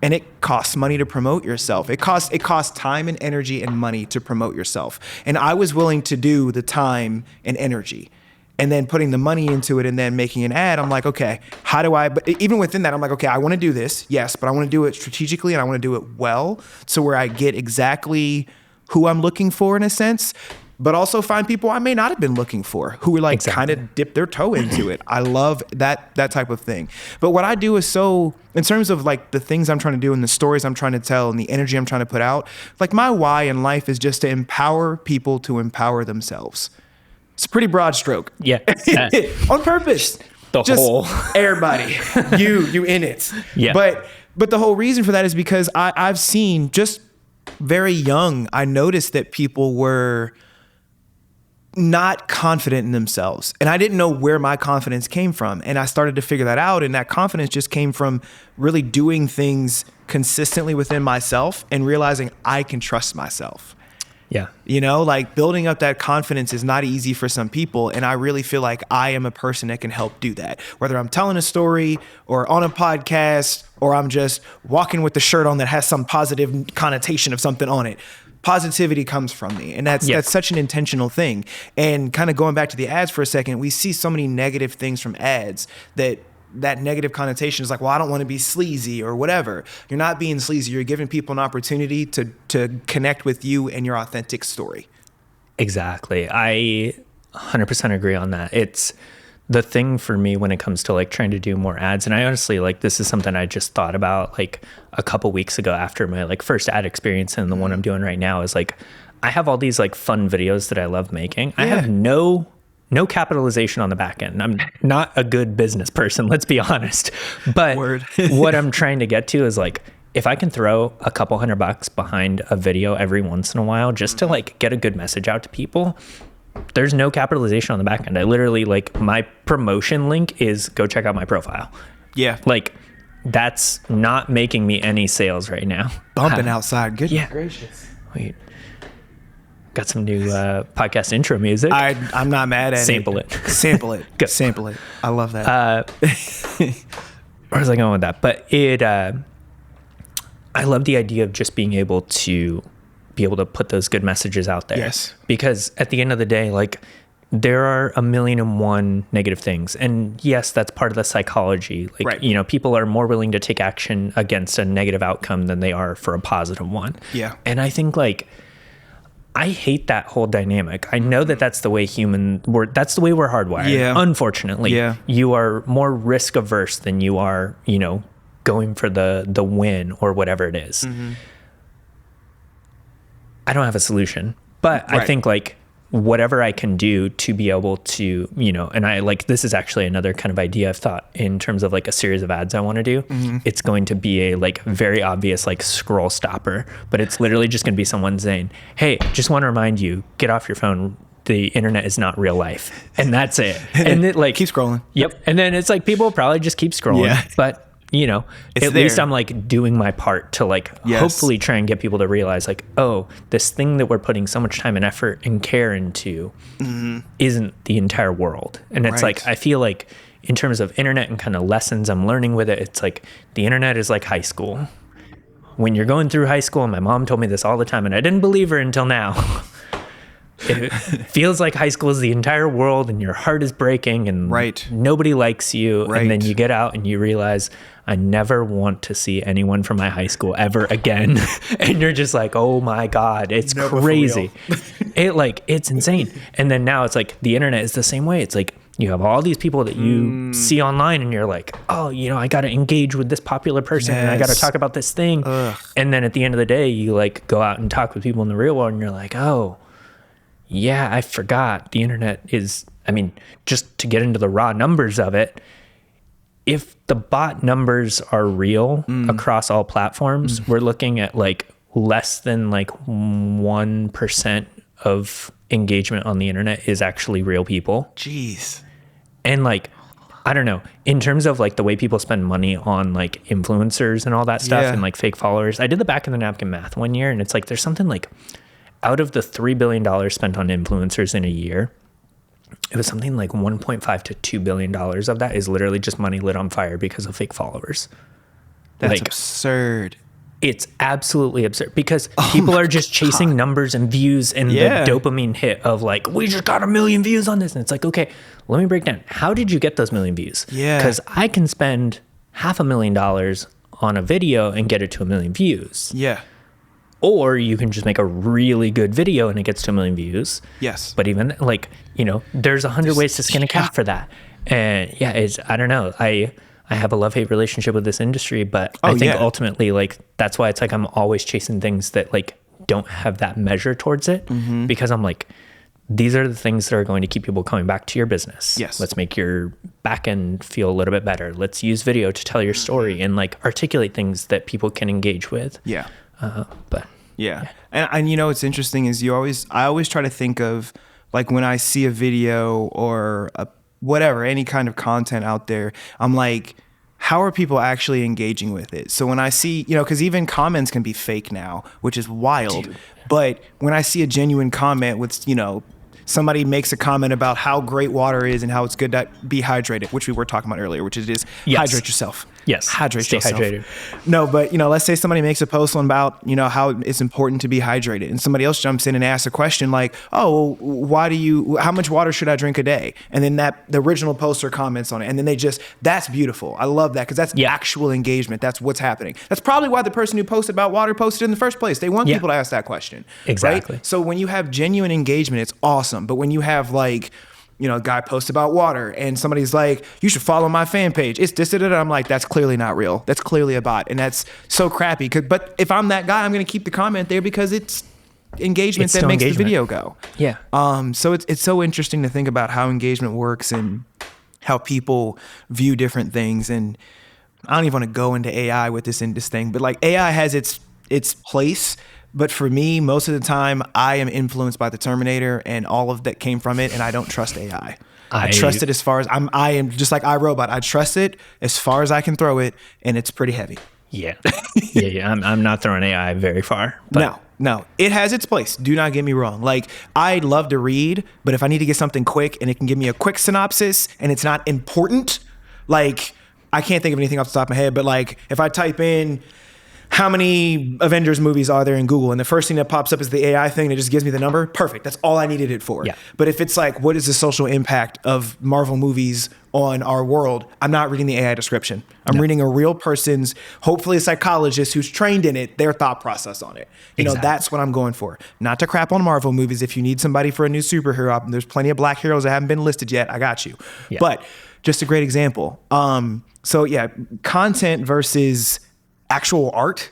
And it costs money to promote yourself. It costs time and energy and money to promote yourself. And I was willing to do the time and energy. And then putting the money into it and then making an ad, I'm like, okay, but even within that, I'm like, okay, I want to do this, yes, but I want to do it strategically and I want to do it well, so where I get exactly who I'm looking for in a sense, but also find people I may not have been looking for who are like kind of dip their toe into it. I love that type of thing. But what I do is so, in terms of like the things I'm trying to do and the stories I'm trying to tell and the energy I'm trying to put out, like my why in life is just to empower people to empower themselves. It's a pretty broad stroke. Yeah. On purpose. Everybody. you in it. Yeah. But the whole reason for that is because I've seen just very young, I noticed that people were not confident in themselves. And I didn't know where my confidence came from. And I started to figure that out. And that confidence just came from really doing things consistently within myself and realizing I can trust myself. Yeah. You know, like building up that confidence is not easy for some people. And I really feel like I am a person that can help do that. Whether I'm telling a story or on a podcast, or I'm just walking with the shirt on that has some positive connotation of something on it. Positivity comes from me. And that's such an intentional thing. And kind of going back to the ads for a second, we see so many negative things from ads that negative connotation is like, well, I don't want to be sleazy or whatever. You're not being sleazy. You're giving people an opportunity to connect with you and your authentic story. Exactly. I 100% agree on that. It's the thing for me when it comes to like trying to do more ads. And I honestly, like, this is something I just thought about like a couple weeks ago after my like first ad experience, and the one I'm doing right now is like, I have all these like fun videos that I love making. I have no capitalization on the back end. I'm not a good business person, let's be honest. But what I'm trying to get to is like, if I can throw a couple $100 behind a video every once in a while, just to like get a good message out to people, there's no capitalization on the back end. I literally, like, my promotion link is go check out my profile. Yeah. Like, that's not making me any sales right now. Bumping outside. Goodness gracious. Wait. Got some new podcast intro music. I'm not mad at Sample it. it. Sample it. Go. Sample it. I love that. Where was I going with that? But I love the idea of just being able to put those good messages out there. Yes. Because at the end of the day, like, there are 1,000,001 negative things. And yes, that's part of the psychology. Like, right. you know, people are more willing to take action against a negative outcome than they are for a positive one. Yeah. And I think, like, I hate that whole dynamic. I know that that's the way that's the way we're hardwired. Yeah. Unfortunately, you are more risk averse than you are, you know, going for the win or whatever it is. Mm-hmm. I don't have a solution, but I think, like, whatever I can do to be able to, you know, and I like, this is actually another kind of idea I've thought in terms of like a series of ads I want to do. Mm-hmm. It's going to be a like very obvious like scroll stopper, but it's literally just going to be someone saying, hey, just want to remind you, get off your phone. The internet is not real life. And that's it. And it like, keep scrolling. Yep. And then it's like, people probably just keep scrolling, but you know, at least I'm like doing my part to like hopefully try and get people to realize like, oh, this thing that we're putting so much time and effort and care into isn't the entire world. And it's like, I feel like in terms of internet and kind of lessons I'm learning with it, it's like the internet is like high school. When you're going through high school, and my mom told me this all the time and I didn't believe her until now. It feels like high school is the entire world and your heart is breaking and nobody likes you. And then you get out and you realize, I never want to see anyone from my high school ever again. And you're just like, oh my God, it's never crazy. It's insane. And then now it's like the internet is the same way. It's like you have all these people that you see online and you're like, oh, you know, I got to engage with this popular person and I got to talk about this thing. And then at the end of the day, you like go out and talk with people in the real world and you're like, oh, yeah, I forgot. The internet is, I mean, just to get into the raw numbers of it, if the bot numbers are real across all platforms, we're looking at like less than like 1% of engagement on the internet is actually real people. Jeez. And like, I don't know, in terms of like the way people spend money on like influencers and all that stuff and like fake followers, I did the back of the napkin math one year and it's like, there's something like, out of the $3 billion spent on influencers in a year, it was something like $1.5 to $2 billion of that is literally just money lit on fire because of fake followers. That's like, absurd. It's absolutely absurd because people are just chasing numbers and views and the dopamine hit of like, we just got 1 million views on this. And it's like, okay, let me break down. How did you get those 1 million views? Yeah. Because I can spend $500,000 on a video and get it to 1 million views. Yeah. Or you can just make a really good video and it gets to 1 million views. Yes. But even like, you know, there's 100 ways to skin a cat for that. And I don't know. I have a love-hate relationship with this industry, but I think ultimately like, that's why it's like, I'm always chasing things that like don't have that measure towards it because I'm like, these are the things that are going to keep people coming back to your business. Yes. Let's make your back end feel a little bit better. Let's use video to tell your story and like articulate things that people can engage with. Yeah. But and you know what's interesting is I always try to think of like when I see a video or whatever, any kind of content out there, I'm like, how are people actually engaging with it? So when I see, you know, because even comments can be fake now, which is wild. Dude. But when I see a genuine comment with, you know, somebody makes a comment about how great water is and how it's good to be hydrated, which we were talking about earlier, which it is hydrate yourself. Yes. Hydrate yourself. Hydrated. No, but you know, let's say somebody makes a post about, you know, how it's important to be hydrated and somebody else jumps in and asks a question like, oh, well, how much water should I drink a day? And then the original poster comments on it. And then that's beautiful. I love that because that's actual engagement. That's what's happening. That's probably why the person who posted about water posted in the first place. They want people to ask that question. Exactly. Right? So when you have genuine engagement, it's awesome. But when you have like, you know, a guy posts about water and somebody's like, you should follow my fan page. It's this, I'm like, that's clearly not real. That's clearly a bot. And that's so crappy. But if I'm that guy, I'm going to keep the comment there because it's engagement that makes the video go. Yeah. So it's so interesting to think about how engagement works and how people view different things. And I don't even want to go into AI with this thing, but like AI has its place. But for me, most of the time, I am influenced by the Terminator and all of that came from it, and I don't trust AI. I trust it as far as I am just like iRobot. I trust it as far as I can throw it, and it's pretty heavy. Yeah. I'm not throwing AI very far. But. No, it has its place. Do not get me wrong. Like, I love to read, but if I need to get something quick and it can give me a quick synopsis and it's not important, like, I can't think of anything off the top of my head, but like, if I type in how many Avengers movies are there in Google, and the first thing that pops up is the AI thing that just gives me the number, perfect. That's all I needed it for. Yeah. But if it's like, what is the social impact of Marvel movies on our world? I'm not reading the AI description. I'm reading a real person's, hopefully a psychologist who's trained in it, their thought process on it. You know, that's what I'm going for. Not to crap on Marvel movies. If you need somebody for a new superhero, there's plenty of black heroes that haven't been listed yet. I got you. Yeah. But just a great example. So yeah, content versus actual art.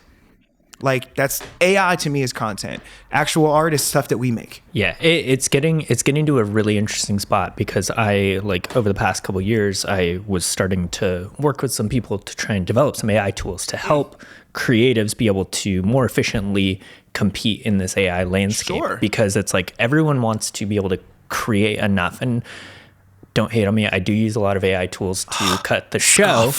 Like, that's AI to me is content. Actual art is stuff that we make. Yeah, it's getting to a really interesting spot because I, like, over the past couple of years, I was starting to work with some people to try and develop some AI tools to help creatives be able to more efficiently compete in this AI landscape. Sure. Because it's like everyone wants to be able to create enough. And don't hate on me, I do use a lot of AI tools to cut the show.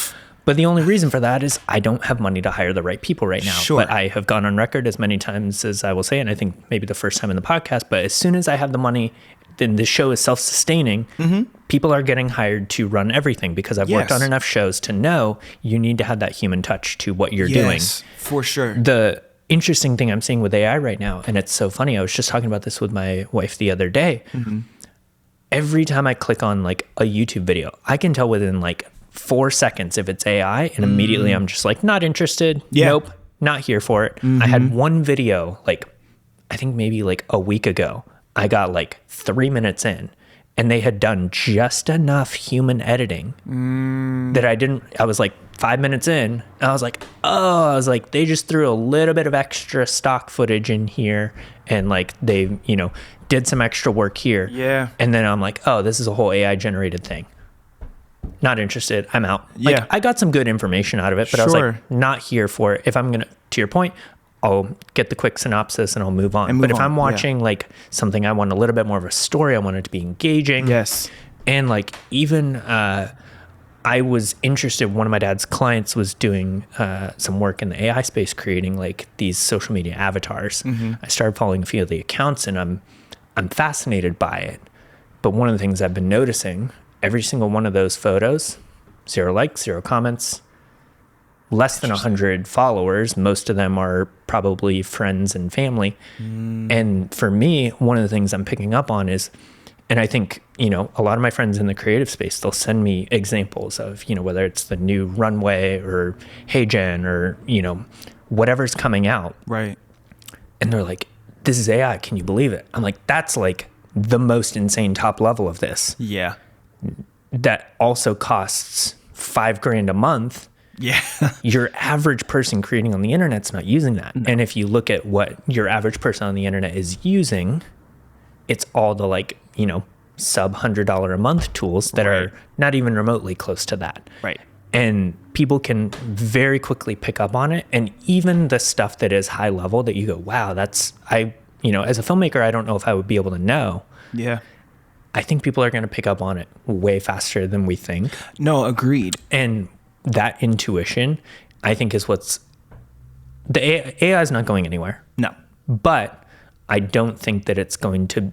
But the only reason for that is I don't have money to hire the right people right now. Sure. But I have gone on record as many times as I will say, and I think maybe the first time in the podcast, but as soon as I have the money, then the show is self-sustaining. People are getting hired to run everything because I've worked on enough shows to know you need to have that human touch to what you're doing. Yes, for sure. The interesting thing I'm seeing with AI right now, and it's so funny, I was just talking about this with my wife the other day. Every time I click on like a YouTube video, I can tell within like 4 seconds if it's AI, and immediately I'm just like, not interested. Nope, not here for it. I had one video, like, I think maybe like a week ago, I got like 3 minutes in and they had done just enough human editing that I was like 5 minutes in and I was like, they just threw a little bit of extra stock footage in here and like they, did some extra work here. Yeah. And then I'm like, oh, this is a whole AI generated thing. Not interested. I'm out. Like, I got some good information out of it, but I was like, not here for it. If I'm going to your point, I'll get the quick synopsis and I'll move on. But if I'm watching like something, I want a little bit more of a story. I want it to be engaging. Yes. And like, even, I was interested. One of my dad's clients was doing some work in the AI space, creating like these social media avatars. I started following a few of the accounts and I'm fascinated by it. But one of the things I've been noticing, every single one of those photos, 0 likes, 0 comments, less than 100 followers. Most of them are probably friends and family. And for me, one of the things I'm picking up on is, and I think, a lot of my friends in the creative space, they'll send me examples of, whether it's the new Runway or Hey Jen or, whatever's coming out. Right. And they're like, this is AI. Can you believe it? I'm like, that's like the most insane top level of this. Yeah. That also costs $5,000 a month. Yeah. Your average person creating on the internet's not using that. No. And if you look at what your average person on the internet is using, it's all the like, sub $100 a month tools that are not even remotely close to that. Right. And people can very quickly pick up on it. And even the stuff that is high level that you go, wow, as a filmmaker, I don't know if I would be able to know. Yeah. I think people are going to pick up on it way faster than we think. No, agreed. And that intuition, I think, is the AI is not going anywhere. No. But I don't think that it's going to,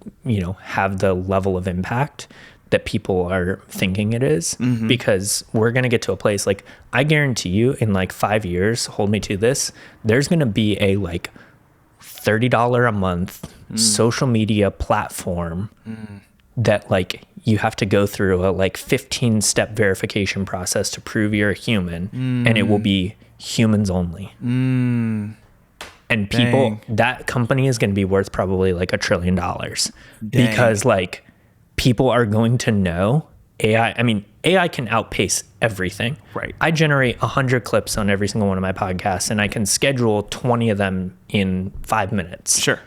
have the level of impact that people are thinking it is, because we're going to get to a place, like, I guarantee you in like 5 years, hold me to this, there's going to be a like $30 a month social media platform that like you have to go through a like 15-step verification process to prove you're a human, and it will be humans only. And people, that company is going to be worth probably like $1 trillion because like people are going to know AI. I mean, AI can outpace everything. Right. I generate 100 clips on every single one of my podcasts, and I can schedule 20 of them in 5 minutes. Sure.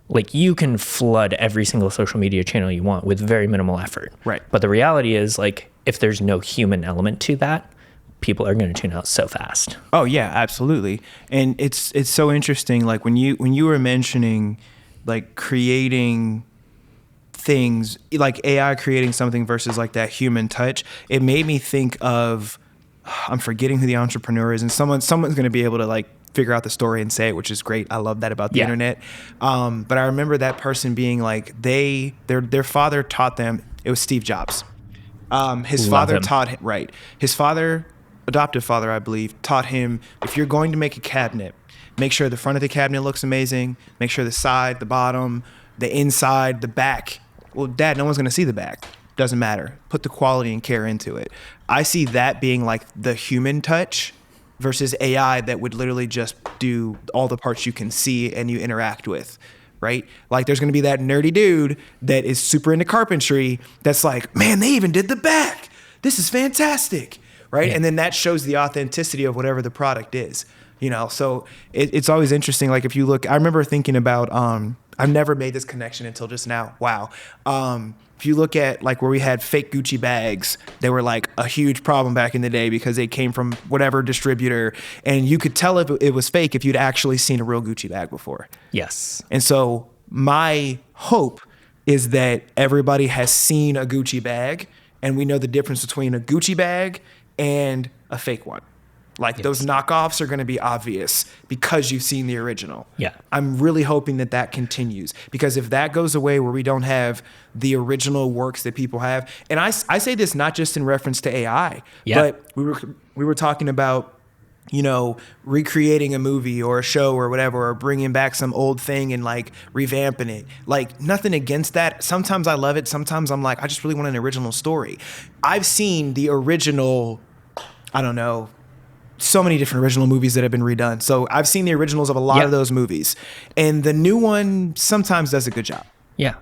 Like, you can flood every single social media channel you want with very minimal effort. Right. But the reality is, like, if there's no human element to that, people are going to tune out so fast. Oh yeah, absolutely. And it's so interesting. Like when you were mentioning like creating things, like AI creating something versus like that human touch, it made me think of, I'm forgetting who the entrepreneur is, and someone's going to be able to like figure out the story and say it, which is great. I love that about the internet. But I remember that person being like, their father taught them. It was Steve Jobs. His father taught him, right. His father, adoptive father, I believe, taught him, if you're going to make a cabinet, make sure the front of the cabinet looks amazing. Make sure the side, the bottom, the inside, the back. Well, Dad, no one's going to see the back. Doesn't matter. Put the quality and care into it. I see that being like the human touch versus AI that would literally just do all the parts you can see and you interact with, right? Like there's going to be that nerdy dude that is super into carpentry that's like, man, they even did the back. This is fantastic, right? Yeah. And then that shows the authenticity of whatever the product is, you know? So it's always interesting. Like if you look, I remember thinking about, I've never made this connection until just now. Wow. If you look at like where we had fake Gucci bags, they were like a huge problem back in the day because they came from whatever distributor, and you could tell if it was fake if you'd actually seen a real Gucci bag before. Yes. And so my hope is that everybody has seen a Gucci bag, and we know the difference between a Gucci bag and a fake one. Like those knockoffs are going to be obvious because you've seen the original. Yeah. I'm really hoping that continues, because if that goes away where we don't have the original works that people have, and I say this not just in reference to AI, but we were talking about, you know, recreating a movie or a show or whatever, or bringing back some old thing and like revamping it. Like nothing against that. Sometimes I love it. Sometimes I'm like, I just really want an original story. I've seen the original, I don't know, so many different original movies that have been redone. So I've seen the originals of a lot of those movies, and the new one sometimes does a good job. Yeah.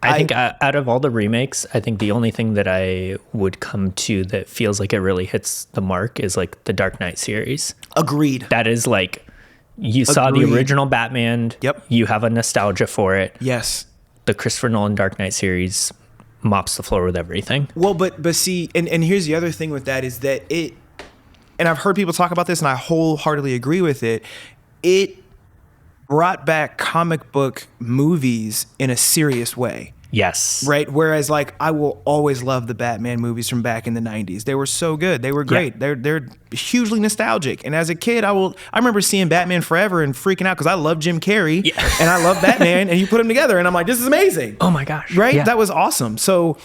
I think out of all the remakes, I think the only thing that I would come to that feels like it really hits the mark is like the Dark Knight series. Agreed. That is like, you saw the original Batman. Yep. You have a nostalgia for it. Yes. The Christopher Nolan Dark Knight series mops the floor with everything. Well, but see, and here's the other thing with that is that and I've heard people talk about this, and I wholeheartedly agree with it. It brought back comic book movies in a serious way. Yes. Right? Whereas, like, I will always love the Batman movies from back in the 90s. They were so good. They were great. Yeah. They're hugely nostalgic. And as a kid, I remember seeing Batman Forever and freaking out because I love Jim Carrey and I love Batman, and you put them together, and I'm like, this is amazing. Oh my gosh. Right? Yeah. That was awesome. So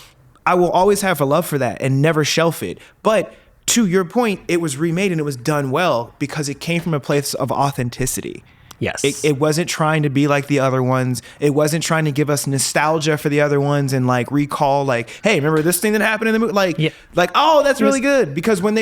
I will always have a love for that and never shelf it. But to your point, it was remade and it was done well because it came from a place of authenticity. Yes. It wasn't trying to be like the other ones. It wasn't trying to give us nostalgia for the other ones and like recall like, hey, remember this thing that happened in the movie? Like, oh, that's really good. Because when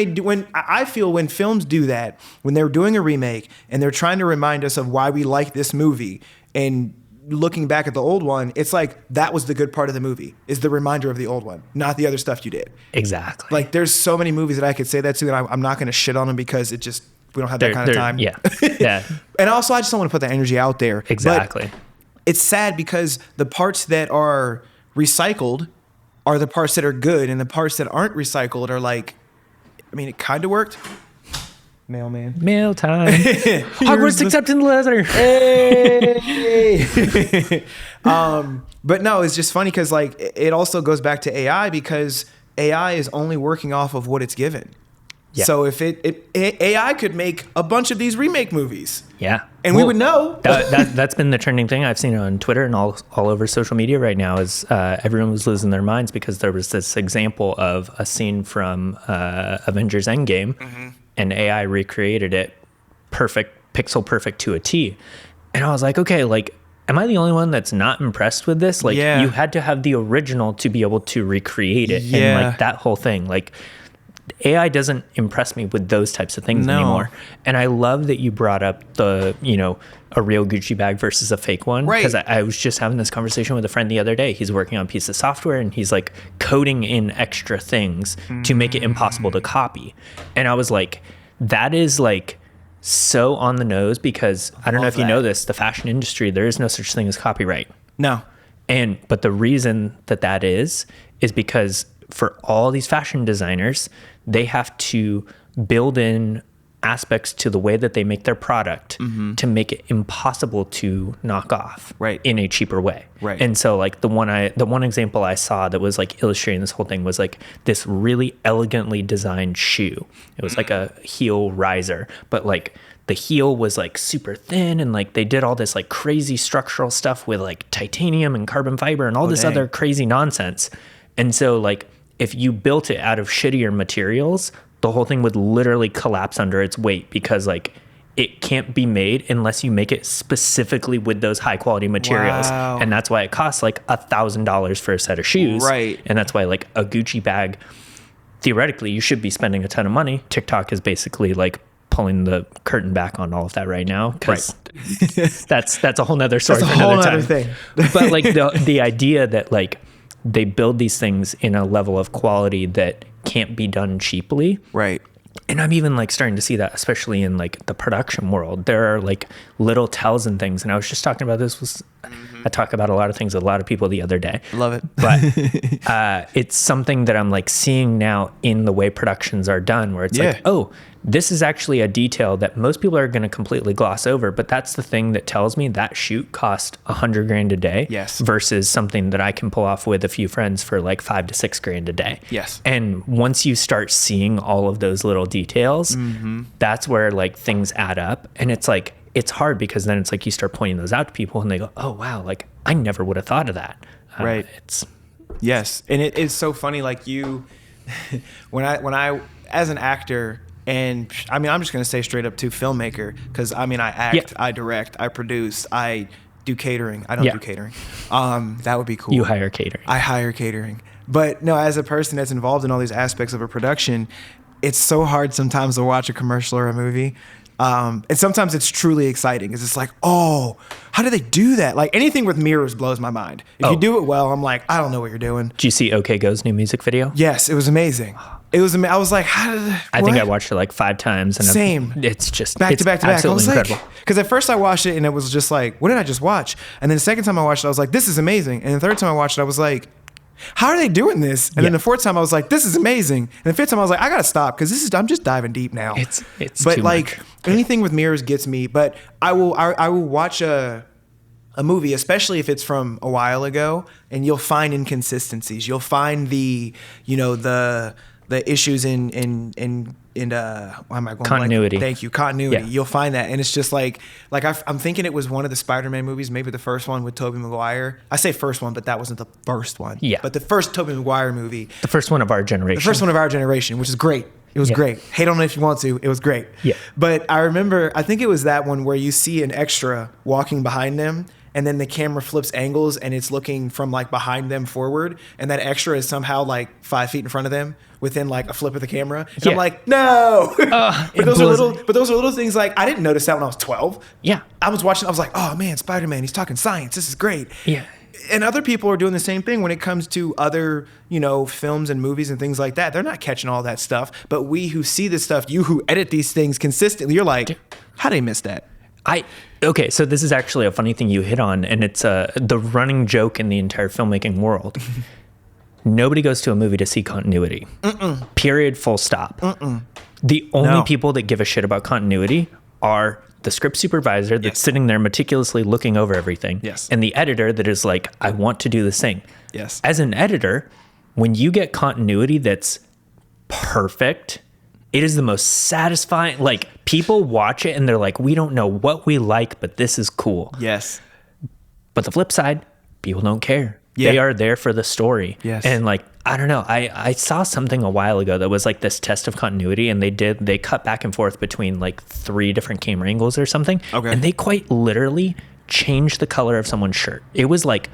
I feel when films do that, when they're doing a remake and they're trying to remind us of why we like this movie, and looking back at the old one, it's like that was the good part of the movie, is the reminder of the old one, not the other stuff you did. Exactly. Like there's so many movies that I could say that to, and I'm not going to shit on them because we don't have that kind of time. Yeah. Yeah. And also I just don't want to put that energy out there. Exactly. But it's sad because the parts that are recycled are the parts that are good, and the parts that aren't recycled are like, I mean, it kind of worked. Mailman. Mail time. Hogwarts accepting the letter. Hey. But no, it's just funny because like it also goes back to AI, because AI is only working off of what it's given. Yeah. So if AI could make a bunch of these remake movies. Yeah. And we would know. That's been the trending thing I've seen on Twitter and all over social media right now is everyone was losing their minds because there was this example of a scene from Avengers Endgame. Mm-hmm. And AI recreated it pixel perfect to a T. And I was like, okay, like, am I the only one that's not impressed with this? Like, you had to have the original to be able to recreate it. Yeah. And like that whole thing, like AI doesn't impress me with those types of things anymore. And I love that you brought up the, a real Gucci bag versus a fake one. Right. Because I was just having this conversation with a friend the other day. He's working on a piece of software and he's like coding in extra things to make it impossible to copy. And I was like, that is like so on the nose, because I don't know if you know this, the fashion industry, there is no such thing as copyright. No. But the reason that is because for all these fashion designers, they have to build in aspects to the way that they make their product to make it impossible to knock off in a cheaper way. Right. And so like the one example I saw that was like illustrating this whole thing was like this really elegantly designed shoe. It was like a heel riser, but like the heel was like super thin, and like they did all this like crazy structural stuff with like titanium and carbon fiber and all this other crazy nonsense. And so like if you built it out of shittier materials, the whole thing would literally collapse under its weight, because like it can't be made unless you make it specifically with those high quality materials. Wow. And that's why it costs like $1,000 for a set of shoes. Right. And that's why like a Gucci bag, theoretically you should be spending a ton of money. TikTok is basically like pulling the curtain back on all of that right now, because that's a whole nother story. That's a for whole another other time. thing. But like the idea that like they build these things in a level of quality that can't be done cheaply. Right. And I'm even like starting to see that, especially in like the production world. There are like little tells and things. And I was just talking about this. I talk about a lot of things with a lot of people the other day. Love it. But it's something that I'm like seeing now in the way productions are done, where it's like, oh, this is actually a detail that most people are going to completely gloss over. But that's the thing that tells me that shoot cost $100,000 a day versus something that I can pull off with a few friends for like $5,000 to $6,000 a day. Yes. And once you start seeing all of those little details, that's where like things add up. And it's like, it's hard, because then it's like you start pointing those out to people and they go, oh wow, like I never would have thought of that. Right. Yes. And it is so funny. Like when I, as an actor, and I mean, I'm just going to say straight up to filmmaker, because I mean, I act, I direct, I produce, I do catering. I don't do catering. That would be cool. You hire catering. I hire catering. But no, as a person that's involved in all these aspects of a production, it's so hard sometimes to watch a commercial or a movie. And sometimes it's truly exciting, because it's like, oh, how do they do that? Like anything with mirrors blows my mind. If you do it well, I'm like, I don't know what you're doing. Did you see OK Go's new music video? Yes, it was amazing. It was. I was like, how did? I think I watched it like 5 times. And Same. It's just back to back to back. I was incredible. like, because at first I watched it and it was just like, what did I just watch? And then the second time I watched it, I was like, this is amazing. And the third time I watched it, I was like, how are they doing this? And then the fourth time I was like, this is amazing. And the fifth time I was like, I gotta stop, because I'm just diving deep now. It's but too like much. Anything with mirrors gets me. But I will watch a movie, especially if it's from a while ago, and you'll find inconsistencies. You'll find the issues in why am I going continuity. Thank you, continuity. Yeah. You'll find that, and it's just like I'm thinking it was one of the Spider-Man movies, maybe the first one with Tobey Maguire. I say first one, but that wasn't the first one. Yeah, but the first Tobey Maguire movie, the first one of our generation. The first one of our generation, which is great. It was great. Hate on it if you want to. It was great. Yeah. But I remember, I think it was that one where you see an extra walking behind them, and then the camera flips angles and it's looking from like behind them forward, and that extra is somehow like 5 feet in front of them within like a flip of the camera. And I'm like, no. But those are little things like I didn't notice that when I was 12. Yeah. I was watching, I was like, oh man, Spider-Man, he's talking science. This is great. Yeah. And other people are doing the same thing when it comes to other, films and movies and things like that. They're not catching all that stuff. But we who see this stuff, you who edit these things consistently, you're like, how'd they miss that? Okay, so this is actually a funny thing you hit on, and it's the running joke in the entire filmmaking world. Nobody goes to a movie to see continuity. Period, full stop. The only people that give a shit about continuity are the script supervisor that's sitting there meticulously looking over everything. Yes. And the editor that is like, I want to do this thing. Yes. As an editor, when you get continuity that's perfect, it is the most satisfying. Like, people watch it and they're like, we don't know what we like, but this is cool. Yes. But the flip side, people don't care. Yeah. They are there for the story. Yes. And like, I don't know. I saw something a while ago that was like this test of continuity, and they cut back and forth between like 3 different camera angles or something. Okay. And they quite literally changed the color of someone's shirt. It was like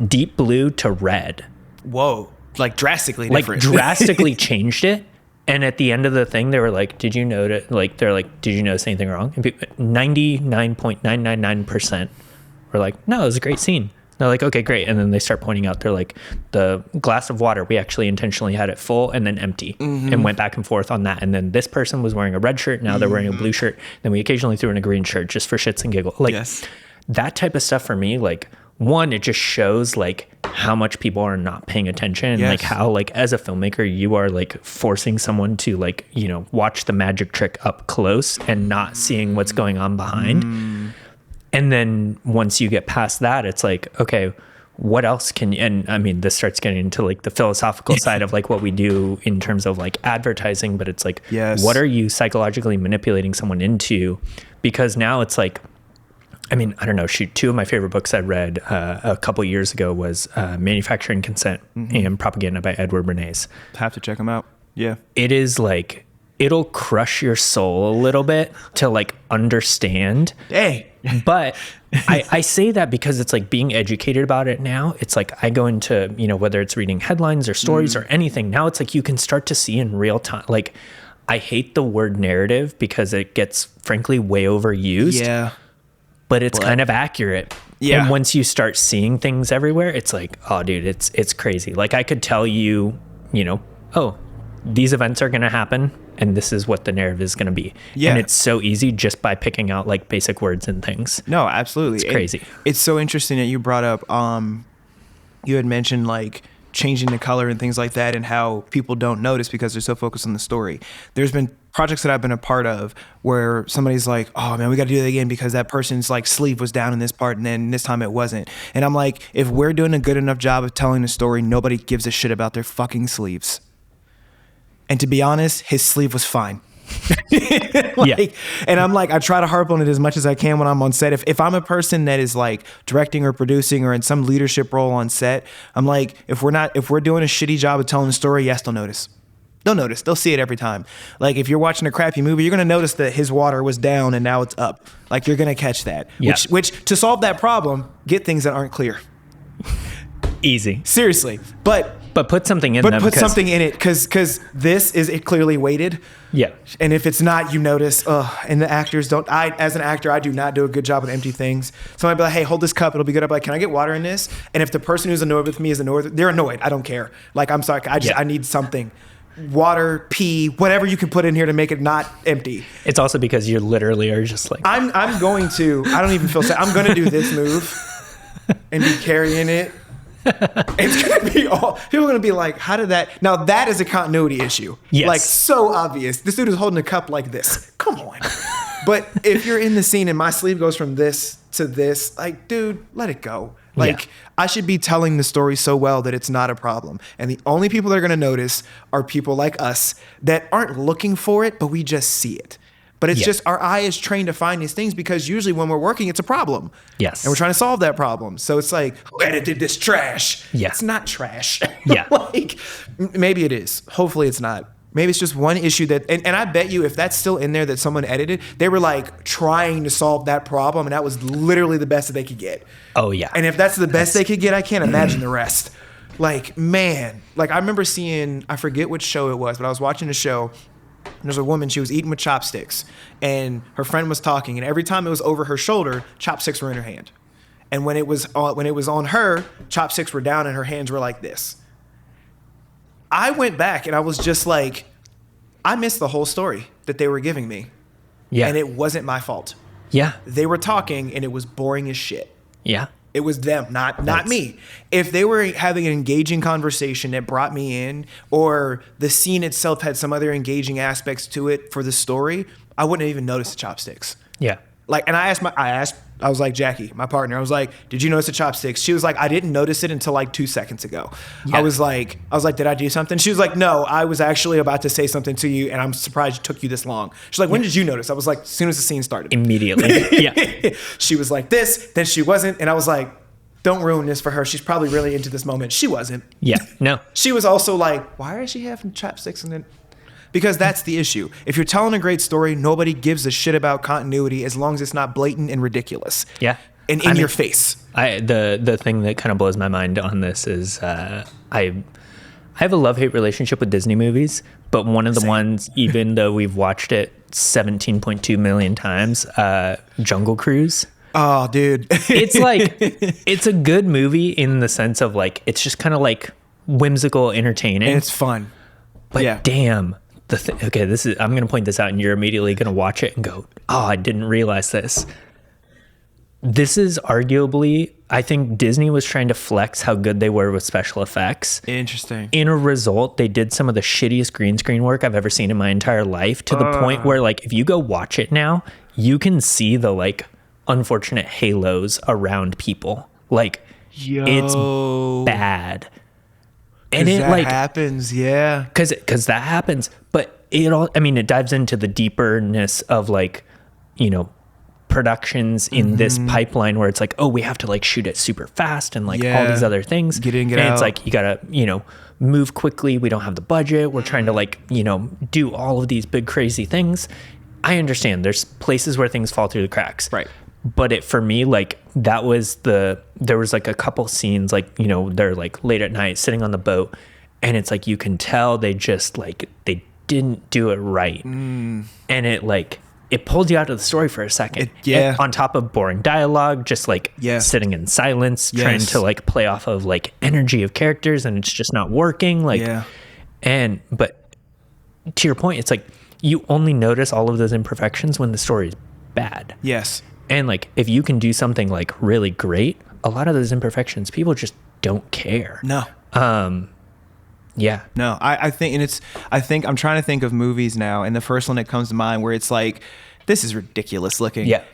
deep blue to red. Whoa. Like drastically different. Like drastically changed it. And at the end of the thing, they were like, did you notice? Like, they're like, did you notice anything wrong? And 99.999% were like, no, it was a great scene. They're like, okay, great. And then they start pointing out, they're like, the glass of water, we actually intentionally had it full and then empty, and went back and forth on that. And then this person was wearing a red shirt. Now they're wearing a blue shirt. Then we occasionally threw in a green shirt just for shits and giggles. Like that type of stuff for me, like, one, it just shows like how much people are not paying attention, and Yes. like how, like, as a filmmaker, you are like forcing someone to, like, you know, watch the magic trick up close and not seeing what's going on behind. And then once you get past that, it's like, okay, what else can you, and I mean, this starts getting into like the philosophical side of like what we do in terms of like advertising, but it's like, Yes. what are you psychologically manipulating someone into? Because now it's like, I mean, I don't know, shoot, two of my favorite books I read a couple years ago was Manufacturing Consent and Propaganda by Edward Bernays. Have to check them out. Yeah. It is like, it'll crush your soul a little bit to like understand. Hey. But I say that because it's like being educated about it now. It's like I go into, you know, whether it's reading headlines or stories or anything, now it's like you can start to see in real time. Like, I hate the word narrative because it gets frankly way overused. Yeah. But it's kind of accurate. Yeah. And once you start seeing things everywhere, it's like, oh, dude, it's crazy. Like, I could tell you, you know, oh, these events are going to happen and this is what the narrative is going to be. Yeah. And it's so easy just by picking out like basic words and things. No, absolutely. It's crazy. It's so interesting that you brought up, you had mentioned like changing the color and things like that and how people don't notice because they're so focused on the story. There's been projects that I've been a part of where somebody's like, oh man, we got to do that again because that person's like sleeve was down in this part and then this time it wasn't. And I'm like, if we're doing a good enough job of telling the story, nobody gives a shit about their fucking sleeves. And to be honest, his sleeve was fine. And I'm like, I try to harp on it as much as I can when I'm on set. If I'm a person that is like directing or producing or in some leadership role on set, I'm like, if we're doing a shitty job of telling the story, yes, they'll notice. They'll notice. They'll see it every time. Like if you're watching a crappy movie, you're gonna notice that his water was down and now it's up. Like you're gonna catch that. Yeah. Which to solve that problem, get things that aren't clear. Easy. Seriously, but put something in but them. put something in it because this is it clearly weighted. Yeah. And if it's not, you notice. And the actors don't. As an actor, I do not do a good job with empty things. Somebody be like, "Hey, hold this cup. It'll be good." I'm like, "Can I get water in this?" And if the person who's annoyed with me is annoyed, they're annoyed. I don't care. Like I'm sorry. I need something. Water, pee, whatever you can put in here to make it not empty. It's also because you literally are just like, I'm going to. I don't even feel sad. I'm going to do this move and be carrying it. It's gonna be all people are gonna be like, how did that? Now that is a continuity issue. Yes. Like so obvious. This dude is holding a cup like this. Come on. But if you're in the scene and my sleeve goes from this to this, like, dude, let it go. Like I should be telling the story so well that it's not a problem. And the only people that are gonna notice are people like us that aren't looking for it, but we just see it. But it's just our eye is trained to find these things because usually when we're working, it's a problem. Yes. And we're trying to solve that problem. So it's like, who edited this trash? Yeah. It's not trash. Yeah. Like, maybe it is. Hopefully it's not. Maybe it's just one issue that, and I bet you if that's still in there that someone edited, they were like trying to solve that problem and that was literally the best that they could get. oh yeah. And if that's the best they could get, I can't imagine the rest. Like, man, like I remember seeing, I forget which show it was, but I was watching a show. And there's a woman, she was eating with chopsticks and her friend was talking and every time it was over her shoulder, chopsticks were in her hand. And when it was on her, chopsticks were down and her hands were like this. I went back and I was just like, I missed the whole story that they were giving me. Yeah. And it wasn't my fault. Yeah. They were talking and it was boring as shit. Yeah. It was them, not me. If they were having an engaging conversation that brought me in, or the scene itself had some other engaging aspects to it for the story, I wouldn't have even noticed the chopsticks. Yeah. Like, and I was like, Jackie, my partner, I was like, did you notice the chopsticks? She was like, I didn't notice it until like 2 seconds ago. Yeah. I was like, did I do something? She was like, no, I was actually about to say something to you and I'm surprised it took you this long. She's like, when did you notice? I was like, as soon as the scene started. Immediately. Yeah. She was like this, then she wasn't. And I was like, don't ruin this for her. She's probably really into this moment. She wasn't. Yeah. No. She was also like, why is she having chopsticks? And then, because that's the issue. If you're telling a great story, nobody gives a shit about continuity as long as it's not blatant and ridiculous. Yeah. And in your face. The thing that kind of blows my mind on this is I have a love-hate relationship with Disney movies, but one of the ones, even though we've watched it 17.2 million times, Jungle Cruise. Oh, dude. It's like, it's a good movie in the sense of like, it's just kind of like whimsical, entertaining. And it's fun. But damn, okay, I'm going to point this out and you're immediately going to watch it and go, oh, I didn't realize this. this is arguably, I think Disney was trying to flex how good they were with special effects. Interesting. In a result, they did some of the shittiest green screen work I've ever seen in my entire life, to the point where, like, if you go watch it now, you can see the, like, unfortunate halos around people. Like, it's bad. And it, like, happens, yeah. Because that happens. But it dives into the deeperness of, like, you know, productions in this pipeline where it's like, oh, we have to, like, shoot it super fast and, like, all these other things. Get in, get out. And it's like, you gotta, you know, move quickly. We don't have the budget. We're trying to, like, you know, do all of these big crazy things. I understand there's places where things fall through the cracks. Right. But for me, like, there was like a couple scenes, like, you know, they're like late at night sitting on the boat, and it's like, you can tell they just, like, they didn't do it right. And it pulled you out of the story for a second. And on top of boring dialogue, just like sitting in silence, trying to, like, play off of, like, energy of characters, and it's just not working. Like, but to your point, it's like, you only notice all of those imperfections when the story is bad. Yes. And, like, if you can do something, like, really great, a lot of those imperfections, people just don't care. No. Yeah. No, I think I'm trying to think of movies now, and the first one that comes to mind where it's like, this is ridiculous looking. Yeah.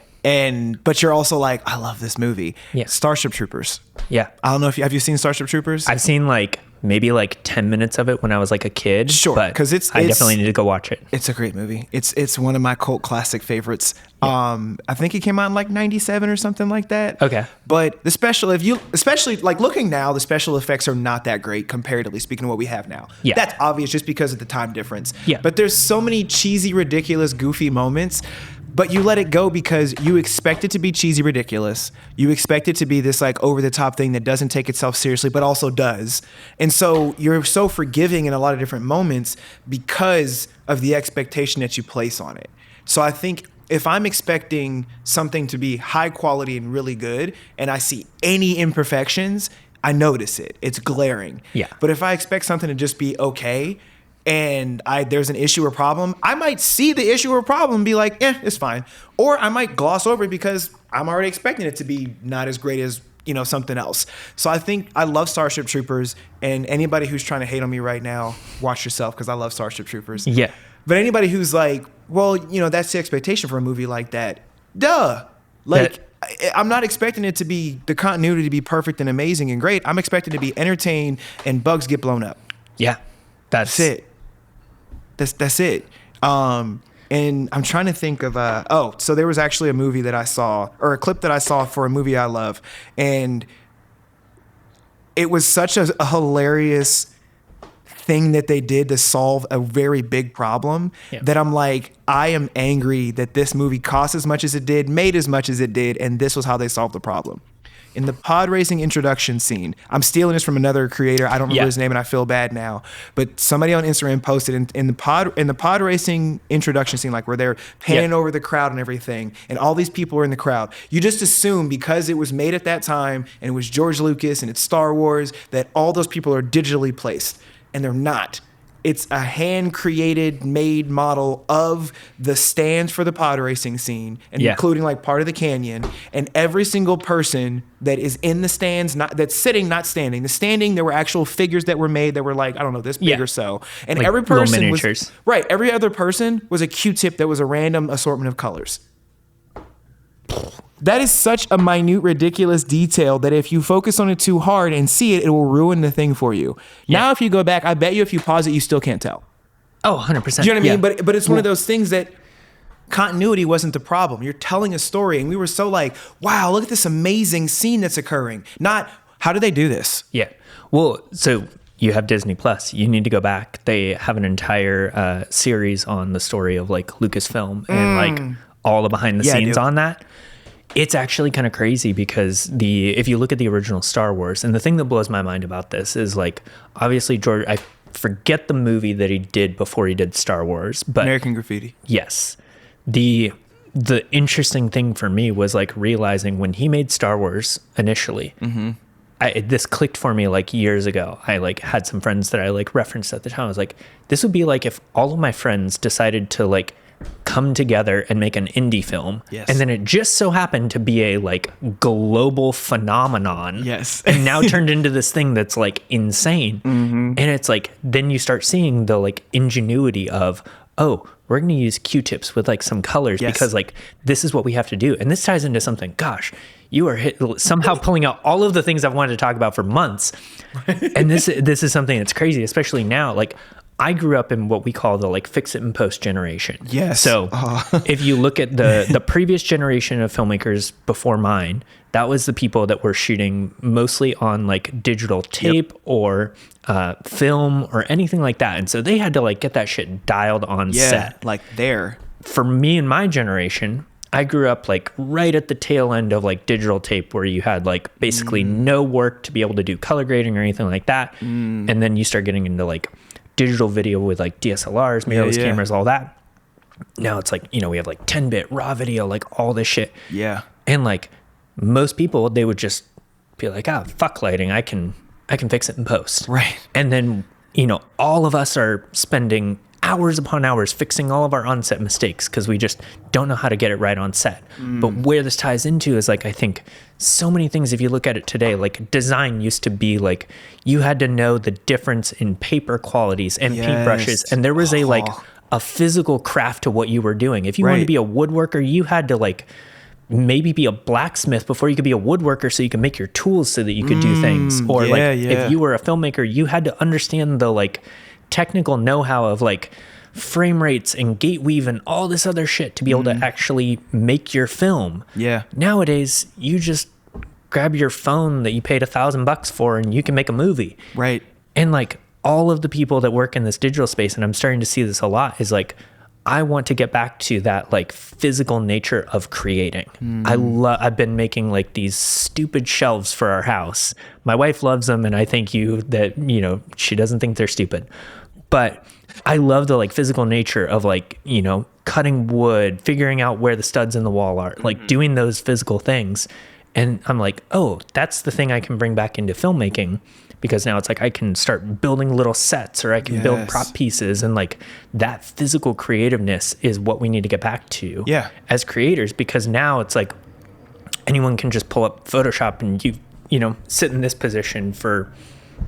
But you're also like, I love this movie. Yeah. Starship Troopers. Yeah. I don't know have you seen Starship Troopers? I've seen, like, maybe like 10 minutes of it when I was, like, a kid. Sure. Because I definitely need to go watch it. It's a great movie. It's one of my cult classic favorites. Yeah. I think it came out in, like, 97 or something like that. Okay. But especially, like, looking now, the special effects are not that great comparatively speaking to what we have now. Yeah. That's obvious just because of the time difference. Yeah. But there's so many cheesy, ridiculous, goofy moments, but you let it go because you expect it to be cheesy, ridiculous. You expect it to be this, like, over-the-top thing that doesn't take itself seriously, but also does. And so you're so forgiving in a lot of different moments because of the expectation that you place on it. So I think if I'm expecting something to be high quality and really good, and I see any imperfections, I notice it. It's glaring. Yeah. But if I expect something to just be okay, and there's an issue or problem, I might see the issue or problem and be like, it's fine. Or I might gloss over it because I'm already expecting it to be not as great as, you know, something else. So I think I love Starship Troopers, and anybody who's trying to hate on me right now, watch yourself, because I love Starship Troopers. Yeah. But anybody who's like, well, you know, that's the expectation for a movie like that. Duh. Like, I'm not expecting it to be, the continuity to be perfect and amazing and great. I'm expecting to be entertained and bugs get blown up. Yeah. That's it. That's it. And I'm trying to think of, so there was actually a movie that I saw, or a clip that I saw for a movie I love. And it was such a hilarious thing that they did to solve a very big problem that I'm like, I am angry that this movie cost as much as it did, made as much as it did, and this was how they solved the problem. In the pod racing introduction scene, I'm stealing this from another creator. I don't remember his name, and I feel bad now. But somebody on Instagram posted in the pod racing introduction scene, like where they're panning over the crowd and everything, and all these people are in the crowd. You just assume because it was made at that time and it was George Lucas and it's Star Wars that all those people are digitally placed, and they're not. It's a hand-created, made model of the stands for the pod racing scene, and including, like, part of the canyon. And every single person that is in the stands, that's sitting, not standing. The standing, there were actual figures that were made that were, like, I don't know, this big or so. And like every person was right. Every other person was a Q-tip that was a random assortment of colors. That is such a minute, ridiculous detail that if you focus on it too hard and see it, it will ruin the thing for you. Yeah. Now, if you go back, I bet you if you pause it, you still can't tell. Oh, 100%. Do you know what I mean? But it's one of those things that continuity wasn't the problem. You're telling a story, and we were so like, wow, look at this amazing scene that's occurring. Not, how did they do this? Yeah. Well, so you have Disney Plus. You need to go back. They have an entire series on the story of, like, Lucasfilm and like all the behind the scenes on that. It's actually kind of crazy because if you look at the original Star Wars, and the thing that blows my mind about this is, like, obviously George, I forget the movie that he did before he did Star Wars, but American Graffiti. Yes. The interesting thing for me was, like, realizing when he made Star Wars initially, this clicked for me, like, years ago. I, like, had some friends that I, like, referenced at the time. I was like, this would be like if all of my friends decided to, like, come together and make an indie film. Yes. And then it just so happened to be a like global phenomenon. Yes. And now turned into this thing that's like insane. Mm-hmm. And it's like, then you start seeing the like ingenuity of, oh, we're going to use Q-tips with like some colors because like this is what we have to do. And this ties into something, gosh, you are somehow pulling out all of the things I've wanted to talk about for months. And this is something that's crazy, especially now. Like I grew up in what we call the like fix it and post generation. Yes. So if you look at the previous generation of filmmakers before mine, that was the people that were shooting mostly on like digital tape or film or anything like that. And so they had to like get that shit dialed on set. Like there. For me and my generation, I grew up like right at the tail end of like digital tape where you had like basically no work to be able to do color grading or anything like that. And then you start getting into like digital video with like DSLRs, mirrorless cameras, all that. Now it's like, we have like 10-bit raw video, like all this shit. Yeah. And like most people, they would just be like, fuck lighting. I can fix it in post. Right. And then, all of us are spending hours upon hours fixing all of our on-set mistakes because we just don't know how to get it right on set. But where this ties into is like, I think so many things, if you look at it today, like design used to be like, you had to know the difference in paper qualities and paintbrushes. And there was a physical craft to what you were doing. If you wanted to be a woodworker, you had to like maybe be a blacksmith before you could be a woodworker so you could make your tools so that you could do things. Or if you were a filmmaker, you had to understand the like technical know-how of like frame rates and gate weave and all this other shit to be able to actually make your film. Yeah. Nowadays, you just grab your phone that you paid $1,000 for and you can make a movie. Right. And like all of the people that work in this digital space, and I'm starting to see this a lot, is like, I want to get back to that like physical nature of creating. I've been making like these stupid shelves for our house. My wife loves them, and I thank you that, she doesn't think they're stupid. But I love the like physical nature of like, cutting wood, figuring out where the studs in the wall are, like doing those physical things. And I'm like, oh, that's the thing I can bring back into filmmaking, because now it's like I can start building little sets, or I can build prop pieces, and like that physical creativeness is what we need to get back to as creators, because now it's like anyone can just pull up Photoshop and you sit in this position for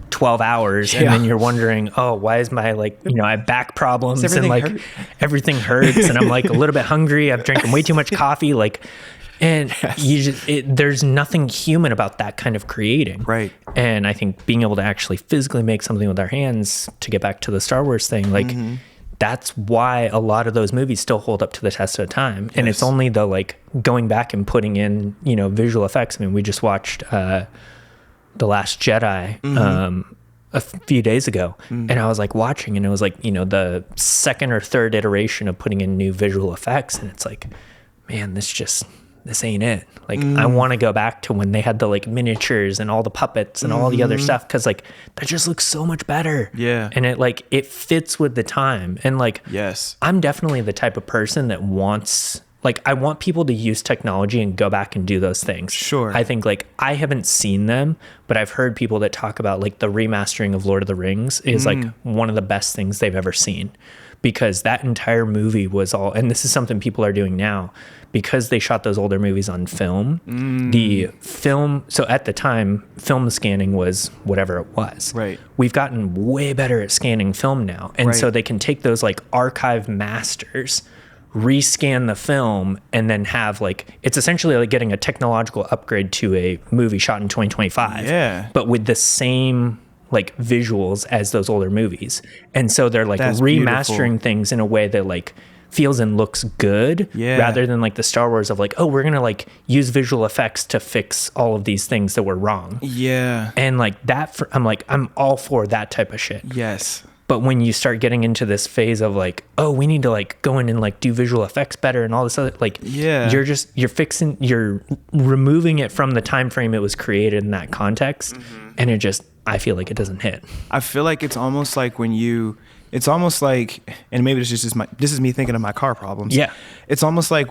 12 hours and then you're wondering, oh, why is my like, I have back problems and like everything hurts and I'm like a little bit hungry. I've drank way too much coffee. Like, and you just, there's nothing human about that kind of creating. Right. And I think being able to actually physically make something with our hands, to get back to the Star Wars thing, like that's why a lot of those movies still hold up to the test of time. And it's only the like going back and putting in, visual effects. I mean, we just watched The Last Jedi a few days ago, and I was like watching, and it was like, the second or third iteration of putting in new visual effects. And it's like, man, this ain't it. Like, I want to go back to when they had the like miniatures and all the puppets and all the other stuff, because like that just looks so much better. Yeah. And it fits with the time. And like, I'm definitely the type of person that wants, like, I want people to use technology and go back and do those things. Sure. I think like I haven't seen them, but I've heard people that talk about like the remastering of Lord of the Rings is like one of the best things they've ever seen, because that entire movie was all, and this is something people are doing now, because they shot those older movies on film. The film, so at the time, film scanning was whatever it was. Right. We've gotten way better at scanning film now. And so they can take those like archive masters, rescan the film, and then have like, it's essentially like getting a technological upgrade to a movie shot in 2025. Yeah. But with the same like visuals as those older movies. And so they're like remastering things in a way that like feels and looks good, rather than like the Star Wars of like, oh, we're gonna like use visual effects to fix all of these things that were wrong. Yeah. And like that, I'm all for that type of shit. Yes. But when you start getting into this phase of like, oh, we need to like go in and like do visual effects better and all this other, like, you're removing it from the time frame it was created in that context. And I feel like it doesn't hit. I feel like it's almost like it's almost like, and maybe this is me thinking of my car problems. Yeah. It's almost like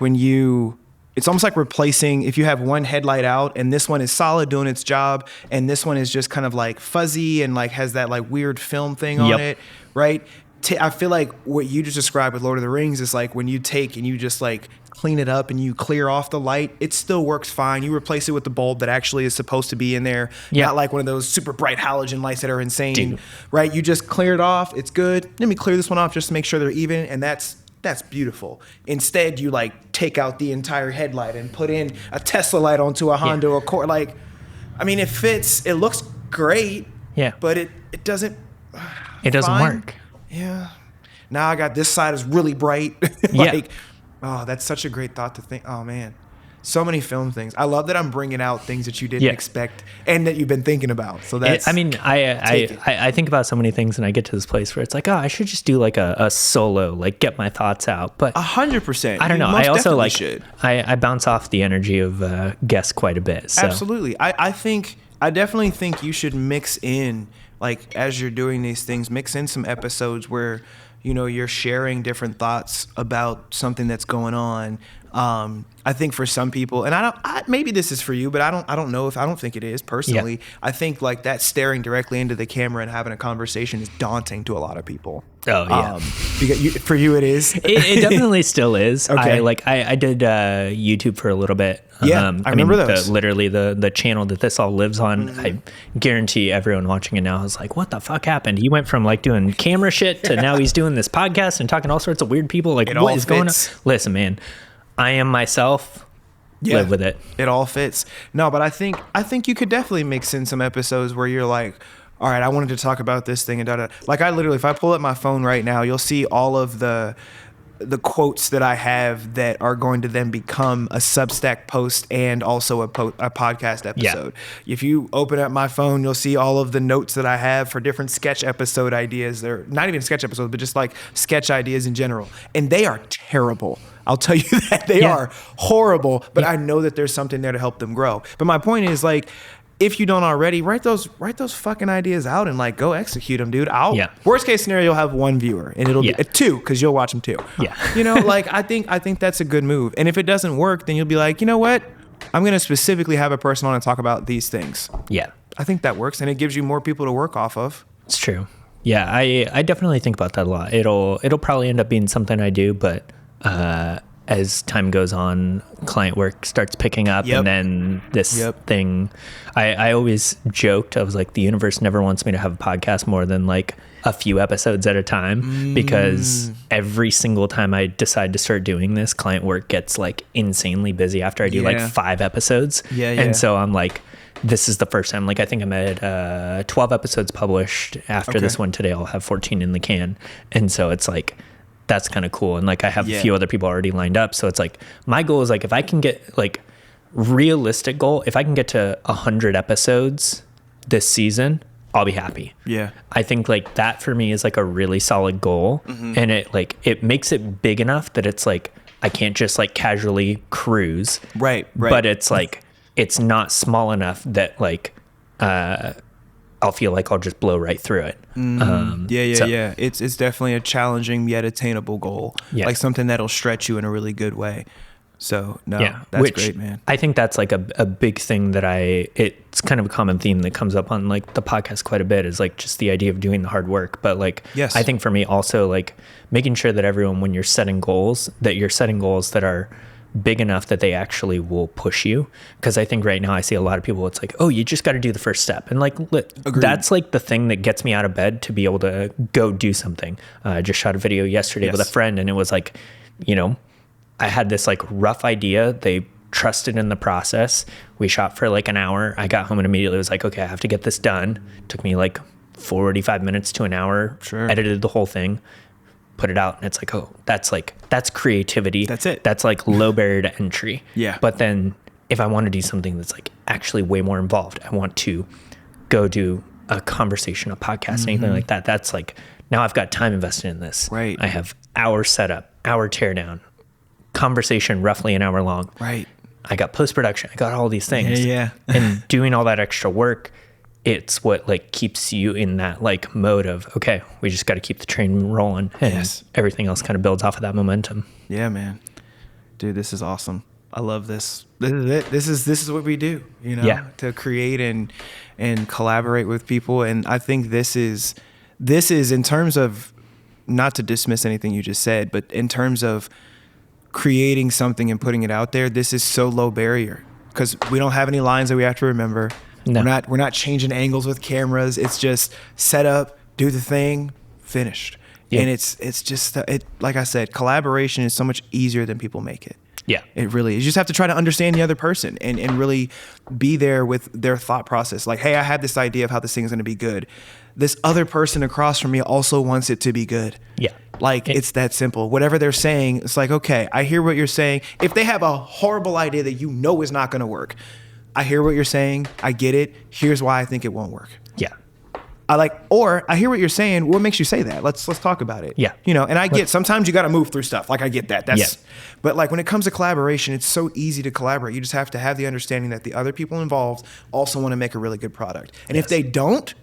it's almost like replacing, if you have one headlight out and this one is solid doing its job, and this one is just kind of like fuzzy and like has that like weird film thing on it, right? I feel like what you just described with Lord of the Rings is like when you take and you just like clean it up and you clear off the light, it still works fine. You replace it with the bulb that actually is supposed to be in there. Yeah. Not like one of those super bright halogen lights that are insane, Dude. Right? You just clear it off. It's good. Let me clear this one off just to make sure they're even. And that's beautiful. Instead, you like take out the entire headlight and put in a Tesla light onto a Honda Accord. Like, I mean, it fits. It looks great. Yeah. But it doesn't. It doesn't work. Yeah. Now I got this side is really bright. Like, oh, that's such a great thought to think. Oh man, so many film things. I love that I'm bringing out things that you didn't expect and that you've been thinking about. So that's. I mean, I think about so many things, and I get to this place where it's like, oh, I should just do like a solo, like get my thoughts out. But 100%. I don't know. I also like. I bounce off the energy of guests quite a bit. So. Absolutely. I definitely think you should mix in, like, as you're doing these things, mix in some episodes where, you know, you're sharing different thoughts about something that's going on. I think for some people, and maybe this is for you, but I don't think it is personally. Yeah. I think like that staring directly into the camera and having a conversation is daunting to a lot of people. Oh yeah. Because for you it is. It definitely still is. Okay. I did YouTube for a little bit. Yeah, I remember those. Literally the channel that this all lives on. Mm-hmm. I guarantee everyone watching it now is like, what the fuck happened? He went from like doing camera shit to now he's doing this podcast and talking to all sorts of weird people. Like, what is going on? Listen, man, I am myself. Yeah, live with it. It all fits. No, but I think you could definitely mix in some episodes where you're like, all right, I wanted to talk about this thing and da da. Like I literally, if I pull up my phone right now, you'll see all of the quotes that I have that are going to then become a Substack post and also a podcast episode. Yeah. If you open up my phone, you'll see all of the notes that I have for different sketch episode ideas. They're not even sketch episodes, but just like sketch ideas in general. And they are terrible. I'll tell you that they are horrible, but I know that there's something there to help them grow. But my point is, like, if you don't already, write those fucking ideas out and like go execute them, dude. Worst case scenario, you'll have one viewer and it'll be two because you'll watch them too. Yeah. You know, like I think that's a good move. And if it doesn't work, then you'll be like, you know what? I'm going to specifically have a person on and talk about these things. Yeah. I think that works and it gives you more people to work off of. It's true. Yeah. I definitely think about that a lot. It'll probably end up being something I do, but, as time goes on, client work starts picking up, and then this thing, I always joked, I was like, the universe never wants me to have a podcast more than like a few episodes at a time, because every single time I decide to start doing this, client work gets like insanely busy after I do like 5 episodes. And so I'm like, this is the first time, like I think I'm at 12 episodes published. After this one today, I'll have 14 in the can. And so it's like, that's kind of cool. And like I have a few other people already lined up. So it's like my goal is like if I can get like realistic goal, if I can get to 100 episodes this season, I'll be happy. Yeah. I think like that for me is like a really solid goal. Mm-hmm. And it makes it big enough that it's like I can't just like casually cruise. Right. But it's like it's not small enough that like I'll feel like I'll just blow right through it. Yeah. It's definitely a challenging yet attainable goal. Yeah. Like something that'll stretch you in a really good way. So that's great, man. I think that's like a big thing that it's kind of a common theme that comes up on like the podcast quite a bit, is like just the idea of doing the hard work. But like, I think for me also like making sure that everyone, when you're setting goals, that you're setting goals that are big enough that they actually will push you. Because I think right now I see a lot of people, it's like, oh, you just got to do the first step. And like, that's like the thing that gets me out of bed to be able to go do something. I just shot a video yesterday with a friend, and it was like, you know, I had this like rough idea. They trusted in the process. We shot for like an hour. I got home and immediately was like, okay, I have to get this done. It took me like 45 minutes to an hour. Sure. Edited the whole thing, put it out, and it's like, oh, that's creativity. That's it. That's like low barrier to entry. Yeah. But then if I want to do something that's like actually way more involved, I want to go do a conversation, a podcast, anything like that. That's like, now I've got time invested in this. Right. I have hour setup, hour teardown, conversation roughly an hour long. Right. I got post-production. I got all these things. Yeah. And doing all that extra work, it's what like keeps you in that like mode of, okay, we just got to keep the train rolling, and everything else kind of builds off of that momentum. Yeah, man. Dude, this is awesome. I love this. This is it. This is what we do, you know, to create and collaborate with people. And I think this is in terms of not to dismiss anything you just said, but in terms of creating something and putting it out there, this is so low barrier because we don't have any lines that we have to remember. No. We're not changing angles with cameras. It's just set up, do the thing, finished. Yeah. And it's just like I said, collaboration is so much easier than people make it. Yeah. It really is. You just have to try to understand the other person and really be there with their thought process. Like, hey, I have this idea of how this thing is going to be good. This other person across from me also wants it to be good. Yeah. Like, it's that simple. Whatever they're saying, it's like, okay, I hear what you're saying. If they have a horrible idea that you know is not going to work, I hear what you're saying. I get it. Here's why I think it won't work. Yeah. I hear what you're saying. What makes you say that? Let's talk about it. Yeah. You know, and I get sometimes you got to move through stuff. Like I get that. But like when it comes to collaboration, it's so easy to collaborate. You just have to have the understanding that the other people involved also want to make a really good product. And if they don't,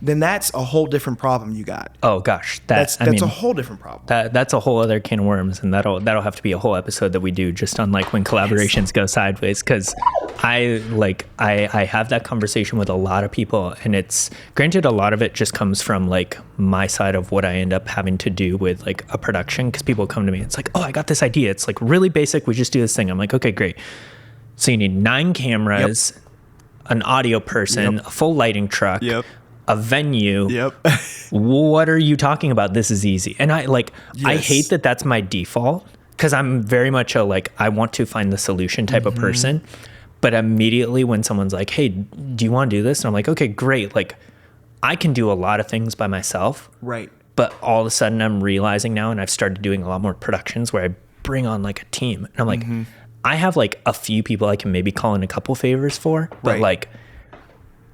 then that's a whole different problem you got. Oh gosh, that's a whole different problem. That's a whole other can of worms, and that'll have to be a whole episode that we do just on like when collaborations go sideways. Because I have that conversation with a lot of people, and it's granted a lot of it just comes from like my side of what I end up having to do with like a production. Because people come to me, it's like, oh, I got this idea. It's like really basic. We just do this thing. I'm like, okay, great. So you need 9 cameras, an audio person, a full lighting truck. A venue. What are you talking about? This is easy. And I hate that that's my default because I'm very much a like I want to find the solution type of person. But immediately when someone's like, hey, do you want to do this? And I'm like, okay, great. Like I can do a lot of things by myself. Right. But all of a sudden I'm realizing now, and I've started doing a lot more productions where I bring on like a team. And I'm like, I have like a few people I can maybe call in a couple favors for, but like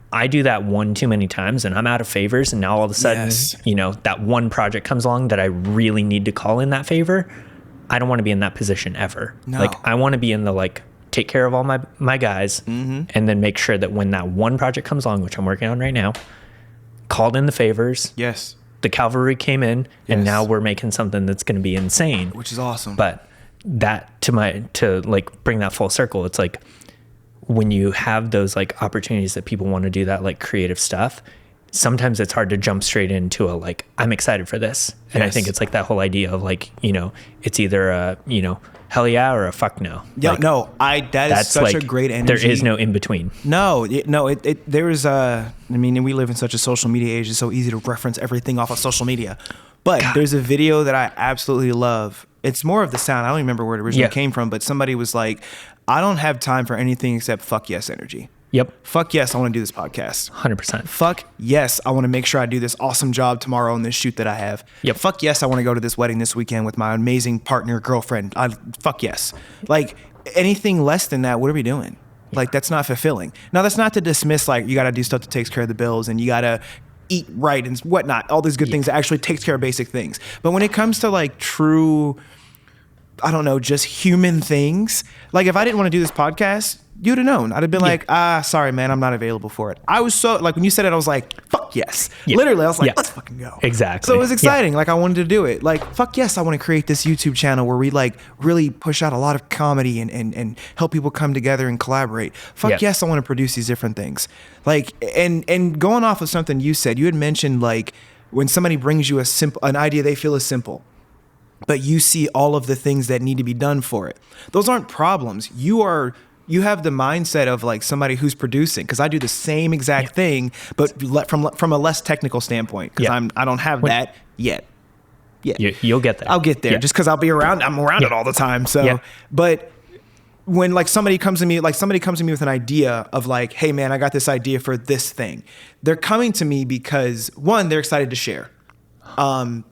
I do that one too many times and I'm out of favors. And now all of a sudden, you know, that one project comes along that I really need to call in that favor. I don't want to be in that position ever. No. Like I want to be in the like, take care of all my guys and then make sure that when that one project comes along, which I'm working on right now, called in the favors. Yes. The cavalry came in and now we're making something that's going to be insane. Which is awesome. But that to like bring that full circle, it's like, when you have those like opportunities that people want to do that like creative stuff, sometimes it's hard to jump straight into a like, I'm excited for this. And I think it's like that whole idea of like, you know, it's either a, you know, hell yeah or a fuck no. Yeah, like, no, that is such a great energy. There is no in between. There is I mean, we live in such a social media age. It's so easy to reference everything off of social media. But there's a video that I absolutely love. It's more of the sound. I don't remember where it originally came from, but somebody was like, I don't have time for anything except fuck yes energy. Yep. Fuck yes, I want to do this podcast. 100%. Fuck yes, I want to make sure I do this awesome job tomorrow on this shoot that I have. Yep. Fuck yes, I want to go to this wedding this weekend with my amazing partner, girlfriend. Fuck yes. Like anything less than that, what are we doing? Like that's not fulfilling. Now that's not to dismiss like you got to do stuff that takes care of the bills and you got to eat right and whatnot. All these good things that actually takes care of basic things. But when it comes to like true, I don't know, just human things. Like if I didn't want to do this podcast, you'd have known. I'd have been like, sorry, man, I'm not available for it. I was so like, when you said it, I was like, fuck yes. Literally, I was like, let's fucking go. Exactly. So it was exciting. Like I wanted to do it. Like, fuck yes, I want to create this YouTube channel where we like really push out a lot of comedy and help people come together and collaborate. Fuck yes, I want to produce these different things. Like, and going off of something you said, you had mentioned like when somebody brings you an idea they feel is simple, but you see all of the things that need to be done for it. Those aren't problems. You have the mindset of like somebody who's producing, because I do the same exact thing, but from a less technical standpoint, because I don't have that yet. You'll get there. I'll get there just because I'm around it all the time. So, but when like somebody comes to me with an idea of like, hey man, I got this idea for this thing. They're coming to me because one, they're excited to share.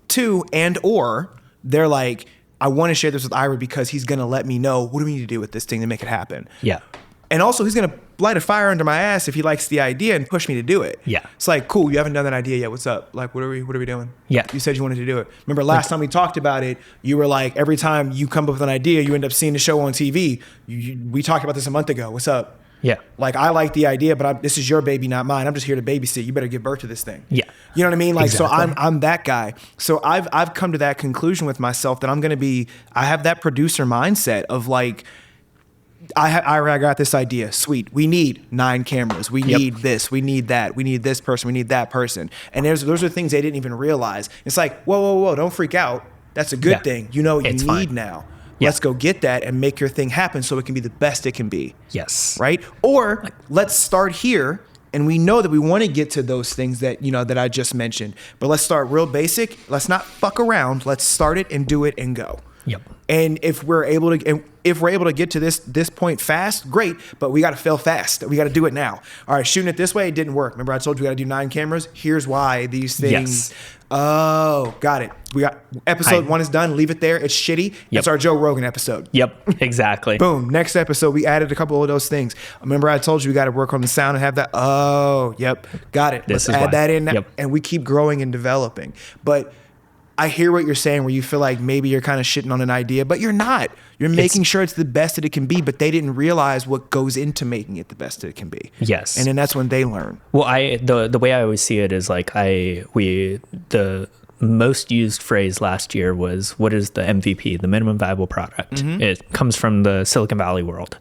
Two, or they're like, I want to share this with Ira because he's going to let me know what do we need to do with this thing to make it happen. Yeah. And also he's going to light a fire under my ass if he likes the idea and push me to do it. Yeah. It's like, cool, you haven't done that idea yet. What's up? Like, what are we doing? Yeah. You said you wanted to do it. Remember last time we talked about it, you were like, every time you come up with an idea, you end up seeing the show on TV. We talked about this a month ago. What's up? Yeah. Like, I like the idea, but this is your baby, not mine. I'm just here to babysit. You better give birth to this thing. Yeah. You know what I mean? Like, exactly. So I'm that guy. So I've come to that conclusion with myself that I have that producer mindset of like, I got this idea. Sweet. We need 9 cameras. We need this. We need that. We need this person. We need that person. And those are things they didn't even realize. It's like, whoa. Don't freak out. That's a good thing. You know what you need now. Let's go get that and make your thing happen so it can be the best it can be. Yes. Right? Or let's start here. And we know that we want to get to those things that, that I just mentioned. But let's start real basic. Let's not fuck around. Let's start it and do it and go. Yep. And if we're able to get to this point fast, great. But we got to fail fast. We got to do it now. All right, shooting it this way, it didn't work. Remember I told you we got to do 9 cameras? Here's why these things. Yes. Oh, got it. We got episode 1 is done. Leave it there. It's shitty. It's our Joe Rogan episode. Yep, exactly. Boom. Next episode, we added a couple of those things. Remember I told you we got to work on the sound and have that. Oh, yep. Got it. Let's add that in. Yep. And we keep growing and developing. But I hear what you're saying where you feel like maybe you're kind of shitting on an idea, but you're not. You're making sure it's the best that it can be, but they didn't realize what goes into making it the best that it can be. Yes. And then that's when they learn. Well, the way I always see it is like the most used phrase last year was, what is the MVP, the minimum viable product? Mm-hmm. It comes from the Silicon Valley world.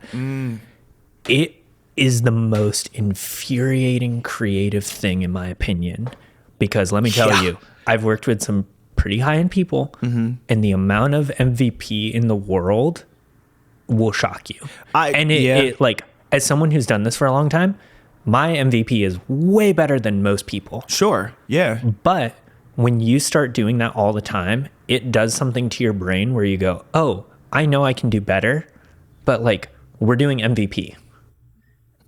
It is the most infuriating creative thing in my opinion, because let me tell you, I've worked with some pretty high-end people, and the amount of MVP in the world will shock you. It like, as someone who's done this for a long time, my MVP is way better than most people. Sure, yeah. But when you start doing that all the time, it does something to your brain where you go, oh, I know I can do better, but like, we're doing MVP.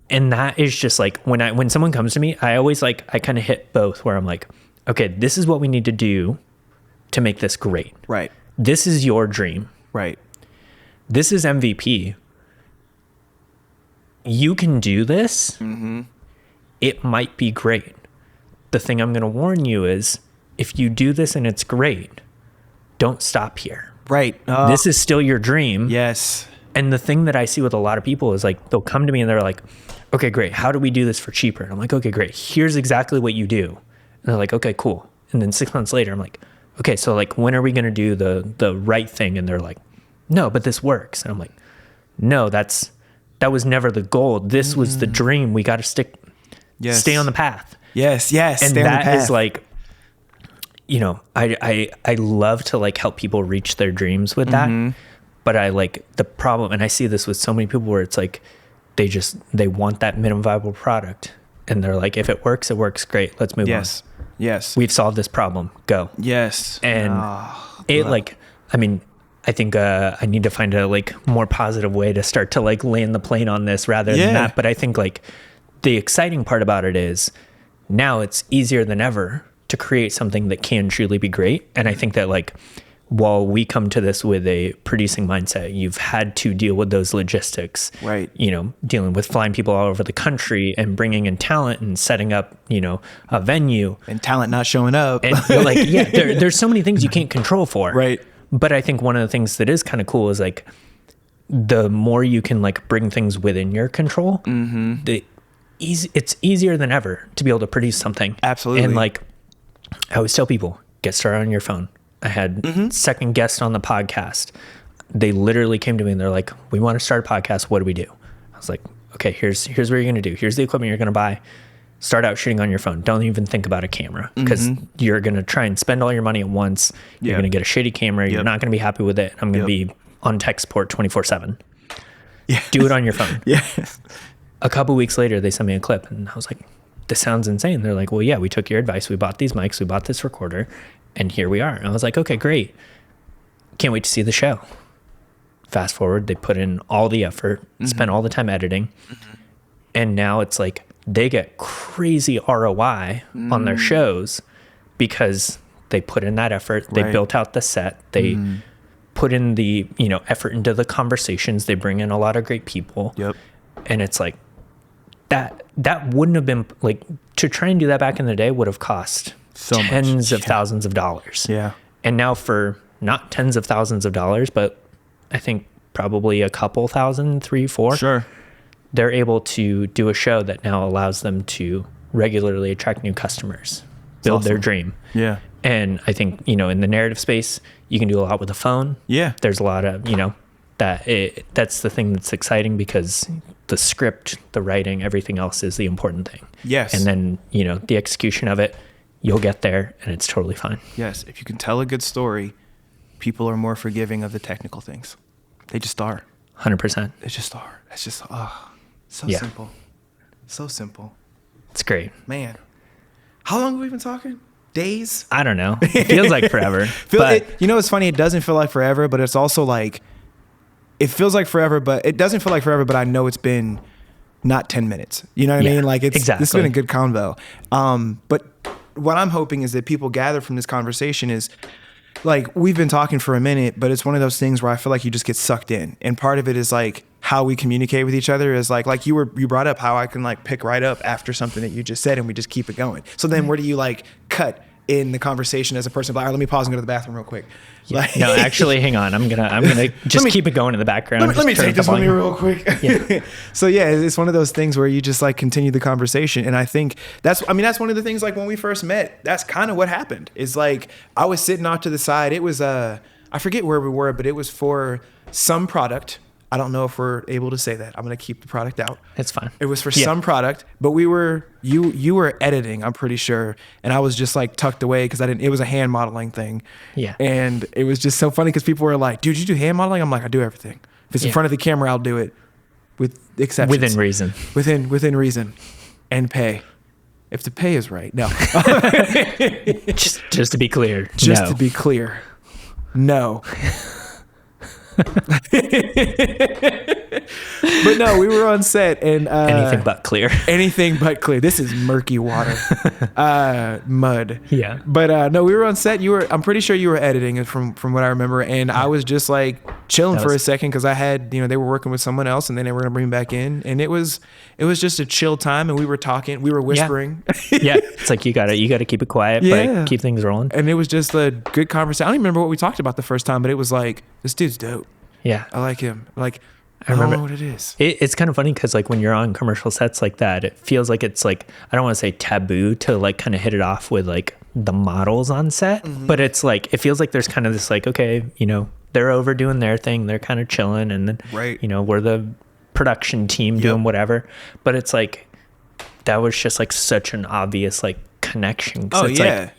And that is just like, when someone comes to me, I always I kind of hit both where I'm like, okay, this is what we need to do to make this great. Right. This is your dream. Right. This is MVP. You can do this. Mm-hmm. It might be great. The thing I'm going to warn you is, if you do this and it's great, don't stop here. Right. This is still your dream. Yes. And the thing that I see with a lot of people is like, they'll come to me and they're like, okay, great. How do we do this for cheaper? And I'm like, okay, great. Here's exactly what you do. And they're like, okay, cool. And then 6 months later, I'm like, okay, so like, when are we going to do the right thing? And they're like, no, but this works. And I'm like, no, that was never the goal. This was the dream. We got to stay on the path. Yes. And that is like, I love to like help people reach their dreams with that. But I like the problem, and I see this with so many people where it's like, they want that minimum viable product. And they're like, if it works, great. Let's move on. Yes. We've solved this problem. Go. Yes. And I think I need to find a like more positive way to start to like land the plane on this rather than that. But I think like the exciting part about it is now it's easier than ever to create something that can truly be great. And I think that like, while we come to this with a producing mindset, you've had to deal with those logistics, right? Dealing with flying people all over the country and bringing in talent and setting up, a venue, and talent not showing up. And you're like, there's so many things you can't control for. Right. But I think one of the things that is kind of cool is like, the more you can like bring things within your control, it's easier than ever to be able to produce something. Absolutely. And like, I always tell people, get started on your phone. I had second guest on the podcast. They literally came to me and they're like, we want to start a podcast. What do we do? I was like, okay, here's what you're going to do. Here's the equipment you're going to buy. Start out shooting on your phone. Don't even think about a camera, because you're going to try and spend all your money at once. You're going to get a shitty camera. You're not going to be happy with it. I'm going to be on tech support 24/7. Yeah. Do it on your phone. A couple weeks later, they sent me a clip and I was like, this sounds insane. They're like, well, yeah, we took your advice. We bought these mics. We bought this recorder. And here we are. And I was like, okay, great. Can't wait to see the show. Fast forward, they put in all the effort, spent all the time editing. And now it's like they get crazy ROI on their shows because they put in that effort. They built out the set. They put in the, effort into the conversations. They bring in a lot of great people. And it's like that wouldn't have been like, to try and do that back in the day would have cost tens of thousands of dollars. And now for not tens of thousands of dollars, but I think probably a couple thousand, 3, 4. They're able to do a show that now allows them to regularly attract new customers, build their dream. And I think, in the narrative space, you can do a lot with the phone. There's a lot of, that's the thing that's exciting, because the script, the writing, everything else is the important thing. Yes. And then, the execution of it, you'll get there and it's totally fine. Yes. If you can tell a good story, people are more forgiving of the technical things. They just are. 100%. They just are. It's just, so simple. So simple. It's great. Man. How long have we been talking? Days? I don't know. It feels like forever. It's funny. It doesn't feel like forever, but it's also like, it feels like forever, but it doesn't feel like forever, but I know it's been not 10 minutes. You know what I mean? Like exactly. This has been a good convo. But what I'm hoping is that people gather from this conversation is, like, we've been talking for a minute, but it's one of those things where I feel like you just get sucked in. And part of it is like how we communicate with each other is like you brought up how I can like pick right up after something that you just said and we just keep it going. So then where do you like cut in the conversation as a person? Like, all right, let me pause and go to the bathroom real quick. Yeah. No, actually, hang on. I'm gonna just keep it going in the background. Let me take this with me real quick. Yeah. So yeah, it's one of those things where you just like continue the conversation. And I think that's one of the things, like when we first met, that's kind of what happened. Is like, I was sitting off to the side. It was, I forget where we were, but it was for some product. I don't know if we're able to say that. I'm going to keep the product out. It's fine. It was for some product, but you were editing, I'm pretty sure. And I was just like tucked away because it was a hand modeling thing. Yeah. And it was just so funny because people were like, dude, you do hand modeling? I'm like, I do everything. If it's in front of the camera, I'll do it with exceptions. Within reason. Within reason and pay. If the pay is right. No. just to be clear. To be clear. No. But no, we were on set and anything but clear. Anything but clear. This is murky water, mud. Yeah. But no, we were on set. I'm pretty sure you were editing it from what I remember, and I was just like chilling for a second because I had, they were working with someone else, and then they were gonna bring me back in, and it was just a chill time, and we were talking, we were whispering. Yeah, it's like you gotta keep it quiet, but keep things rolling. And it was just a good conversation. I don't even remember what we talked about the first time, but it was like, this dude's dope. Yeah. I like him. Like, I remember don't know what it is. It's kind of funny because like when you're on commercial sets like that, it feels like it's like, I don't want to say taboo to like kind of hit it off with like the models on set, but it's like, it feels like there's kind of this like, okay, they're overdoing their thing. They're kind of chilling. And then, we're the production team doing whatever. But it's like, that was just like such an obvious like connection. It's like,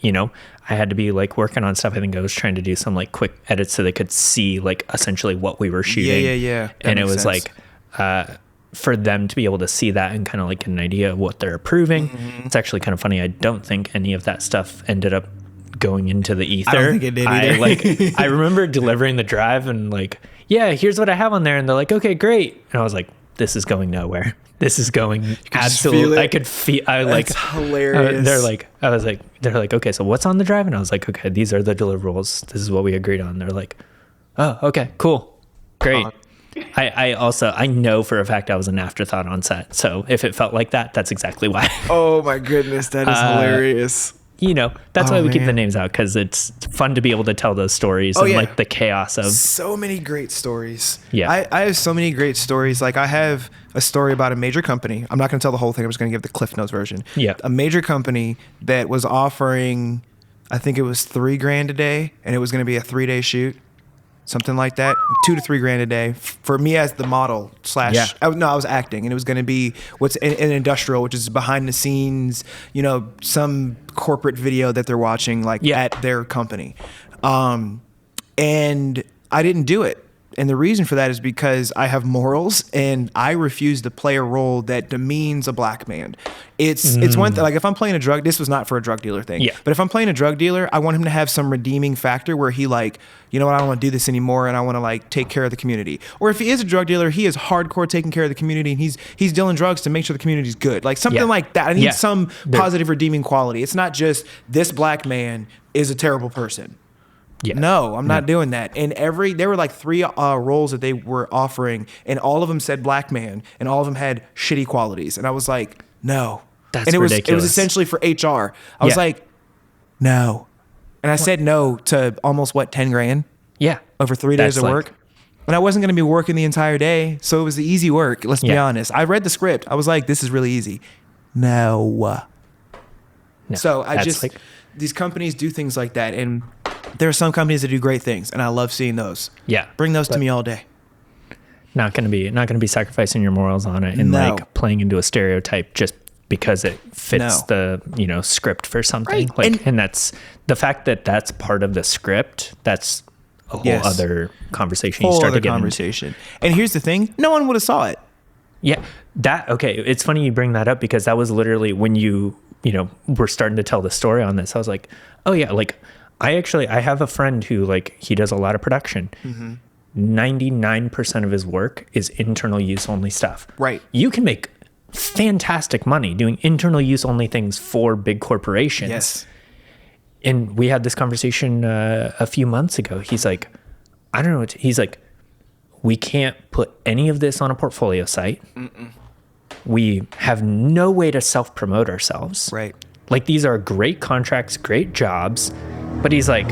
I had to be like working on stuff. I think I was trying to do some like quick edits so they could see like essentially what we were shooting. Yeah. And it was like, for them to be able to see that and kind of like an idea of what they're approving. It's actually kind of funny. I don't think any of that stuff ended up going into the ether. I don't think it did either. I remember delivering the drive and like, yeah, here's what I have on there. And they're like, okay, great. And I was like, this is going nowhere. This is going absolutely. I could feel. That's hilarious. They're like, okay, so what's on the drive? And I was like, okay, these are the deliverables. This is what we agreed on. They're like, oh, okay, cool, great. I know for a fact I was an afterthought on set. So if it felt like that, that's exactly why. Oh my goodness, that is hilarious. That's why we keep the names out, because it's fun to be able to tell those stories like the chaos of so many great stories. Yeah. I have so many great stories. Like, I have a story about a major company. I'm not going to tell the whole thing. I'm just going to give the Cliff Notes version. Yeah. A major company that was offering, I think it was $3,000 a day, and it was going to be a 3-day shoot. Something like that, $2,000 to $3,000 a day for me as the model / I was acting, and it was going to be what's an industrial, which is behind the scenes, some corporate video that they're watching at their company. And I didn't do it. And the reason for that is because I have morals, and I refuse to play a role that demeans a black man. It's one thing, like if I'm playing this was not for a drug dealer thing. Yeah. But if I'm playing a drug dealer, I want him to have some redeeming factor where he like, I don't want to do this anymore, and I want to like take care of the community. Or if he is a drug dealer, he is hardcore taking care of the community, and he's dealing drugs to make sure the community's good. Like something like that. I need some positive redeeming quality. It's not just this black man is a terrible person. Yeah. No, I'm not doing that. And there were like 3 roles that they were offering, and all of them said black man, and all of them had shitty qualities. And I was like, no. That's ridiculous. It was essentially for HR. I was like, no. And I said no to almost $10,000? Yeah. Over 3 days of work. And I wasn't going to be working the entire day. So it was the easy work. Let's be honest. I read the script. I was like, this is really easy. No. So these companies do things like that. And there are some companies that do great things, and I love seeing those. Yeah. Bring those to me all day. Not going to be sacrificing your morals on it and like playing into a stereotype just because it fits the, script for something. Right. And that's the fact that that's part of the script. That's a whole other conversation. You start to get conversation. And here's the thing. No one would have saw it. Yeah. Okay. It's funny you bring that up because that was literally when you were starting to tell the story on this. I was like, oh yeah. Like I have a friend who like, he does a lot of production. 99% of his work is internal use only stuff. Right. You can make fantastic money doing internal use only things for big corporations. Yes. And we had this conversation a few months ago. He's like, I don't know. He's like, we can't put any of this on a portfolio site. We have no way to self-promote ourselves. Right. Like these are great contracts, great jobs. But he's like,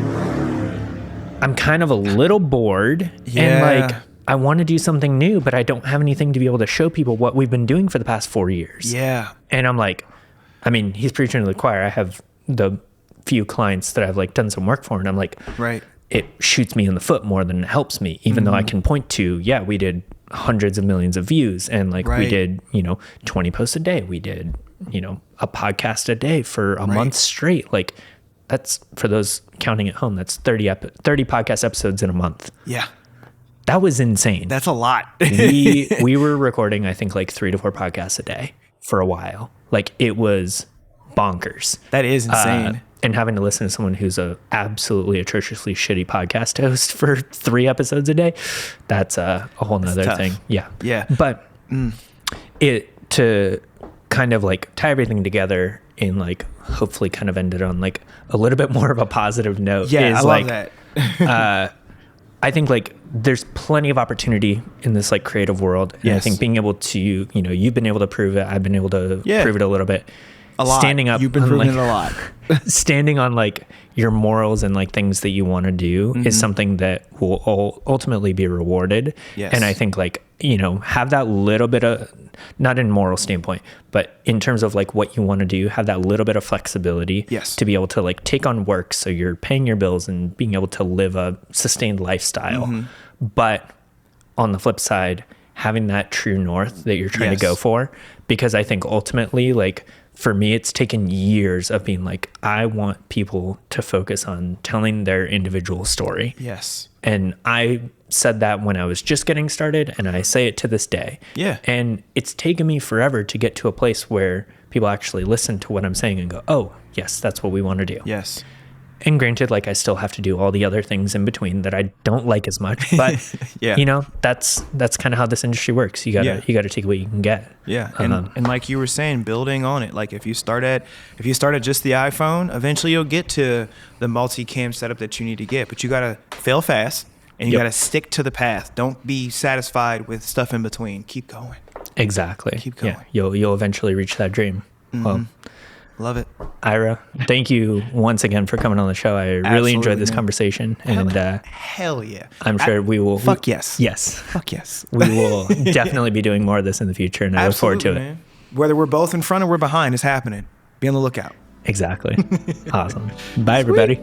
I'm kind of a little bored and like, I want to do something new, but I don't have anything to be able to show people what we've been doing for the past 4 years. Yeah. And I'm like, I mean, he's preaching to the choir. I have the few clients that I've like done some work for, and I'm like, right. It shoots me in the foot more than it helps me, even though I can point to, we did hundreds of millions of views and like we did, 20 posts a day. We did, a podcast a day for a month straight. Like that's, for those counting at home, that's 30 podcast episodes in a month. Yeah. That was insane. That's a lot. we were recording, I think, like 3 to 4 podcasts a day for a while. Like it was bonkers. That is insane. And having to listen to someone who's a absolutely atrociously shitty podcast host for 3 episodes a day, that's a whole nother thing. Yeah. Yeah. But it to kind of like tie everything together and like hopefully kind of ended on like a little bit more of a positive note. Yeah, is I like, love that. I think like there's plenty of opportunity in this like creative world. And I think being able to, you've been able to prove it. I've been able to prove it a little bit. A lot. Standing up. You've been proving it a lot. Standing on like your morals and like things that you want to do is something that will ultimately be rewarded. Yes. And I think like, have that little bit of, not in moral standpoint, but in terms of like what you want to do, have that little bit of flexibility to be able to like take on work. So you're paying your bills and being able to live a sustained lifestyle. But on the flip side, having that true north that you're trying to go for, because I think ultimately like, for me, it's taken years of being like, I want people to focus on telling their individual story. Yes. And I said that when I was just getting started, and I say it to this day. Yeah. And it's taken me forever to get to a place where people actually listen to what I'm saying and go, oh, yes, that's what we want to do. Yes. And granted, like I still have to do all the other things in between that I don't like as much, but that's kind of how this industry works. You gotta take what you can get. Yeah. And like you were saying, building on it, like if you start at just the iPhone, eventually you'll get to the multi-cam setup that you need to get, but you gotta fail fast and you gotta stick to the path. Don't be satisfied with stuff in between. Keep going. Exactly. Keep going. Yeah. You'll eventually reach that dream. Well, love it. Ira, thank you once again for coming on the show. I really enjoyed this conversation. And hell yeah. I'm sure we will. Fuck yes. Yes. Fuck yes. We will definitely be doing more of this in the future, and I look forward to it. Whether we're both in front or we're behind, it's happening. Be on the lookout. Exactly. Awesome. Bye, everybody.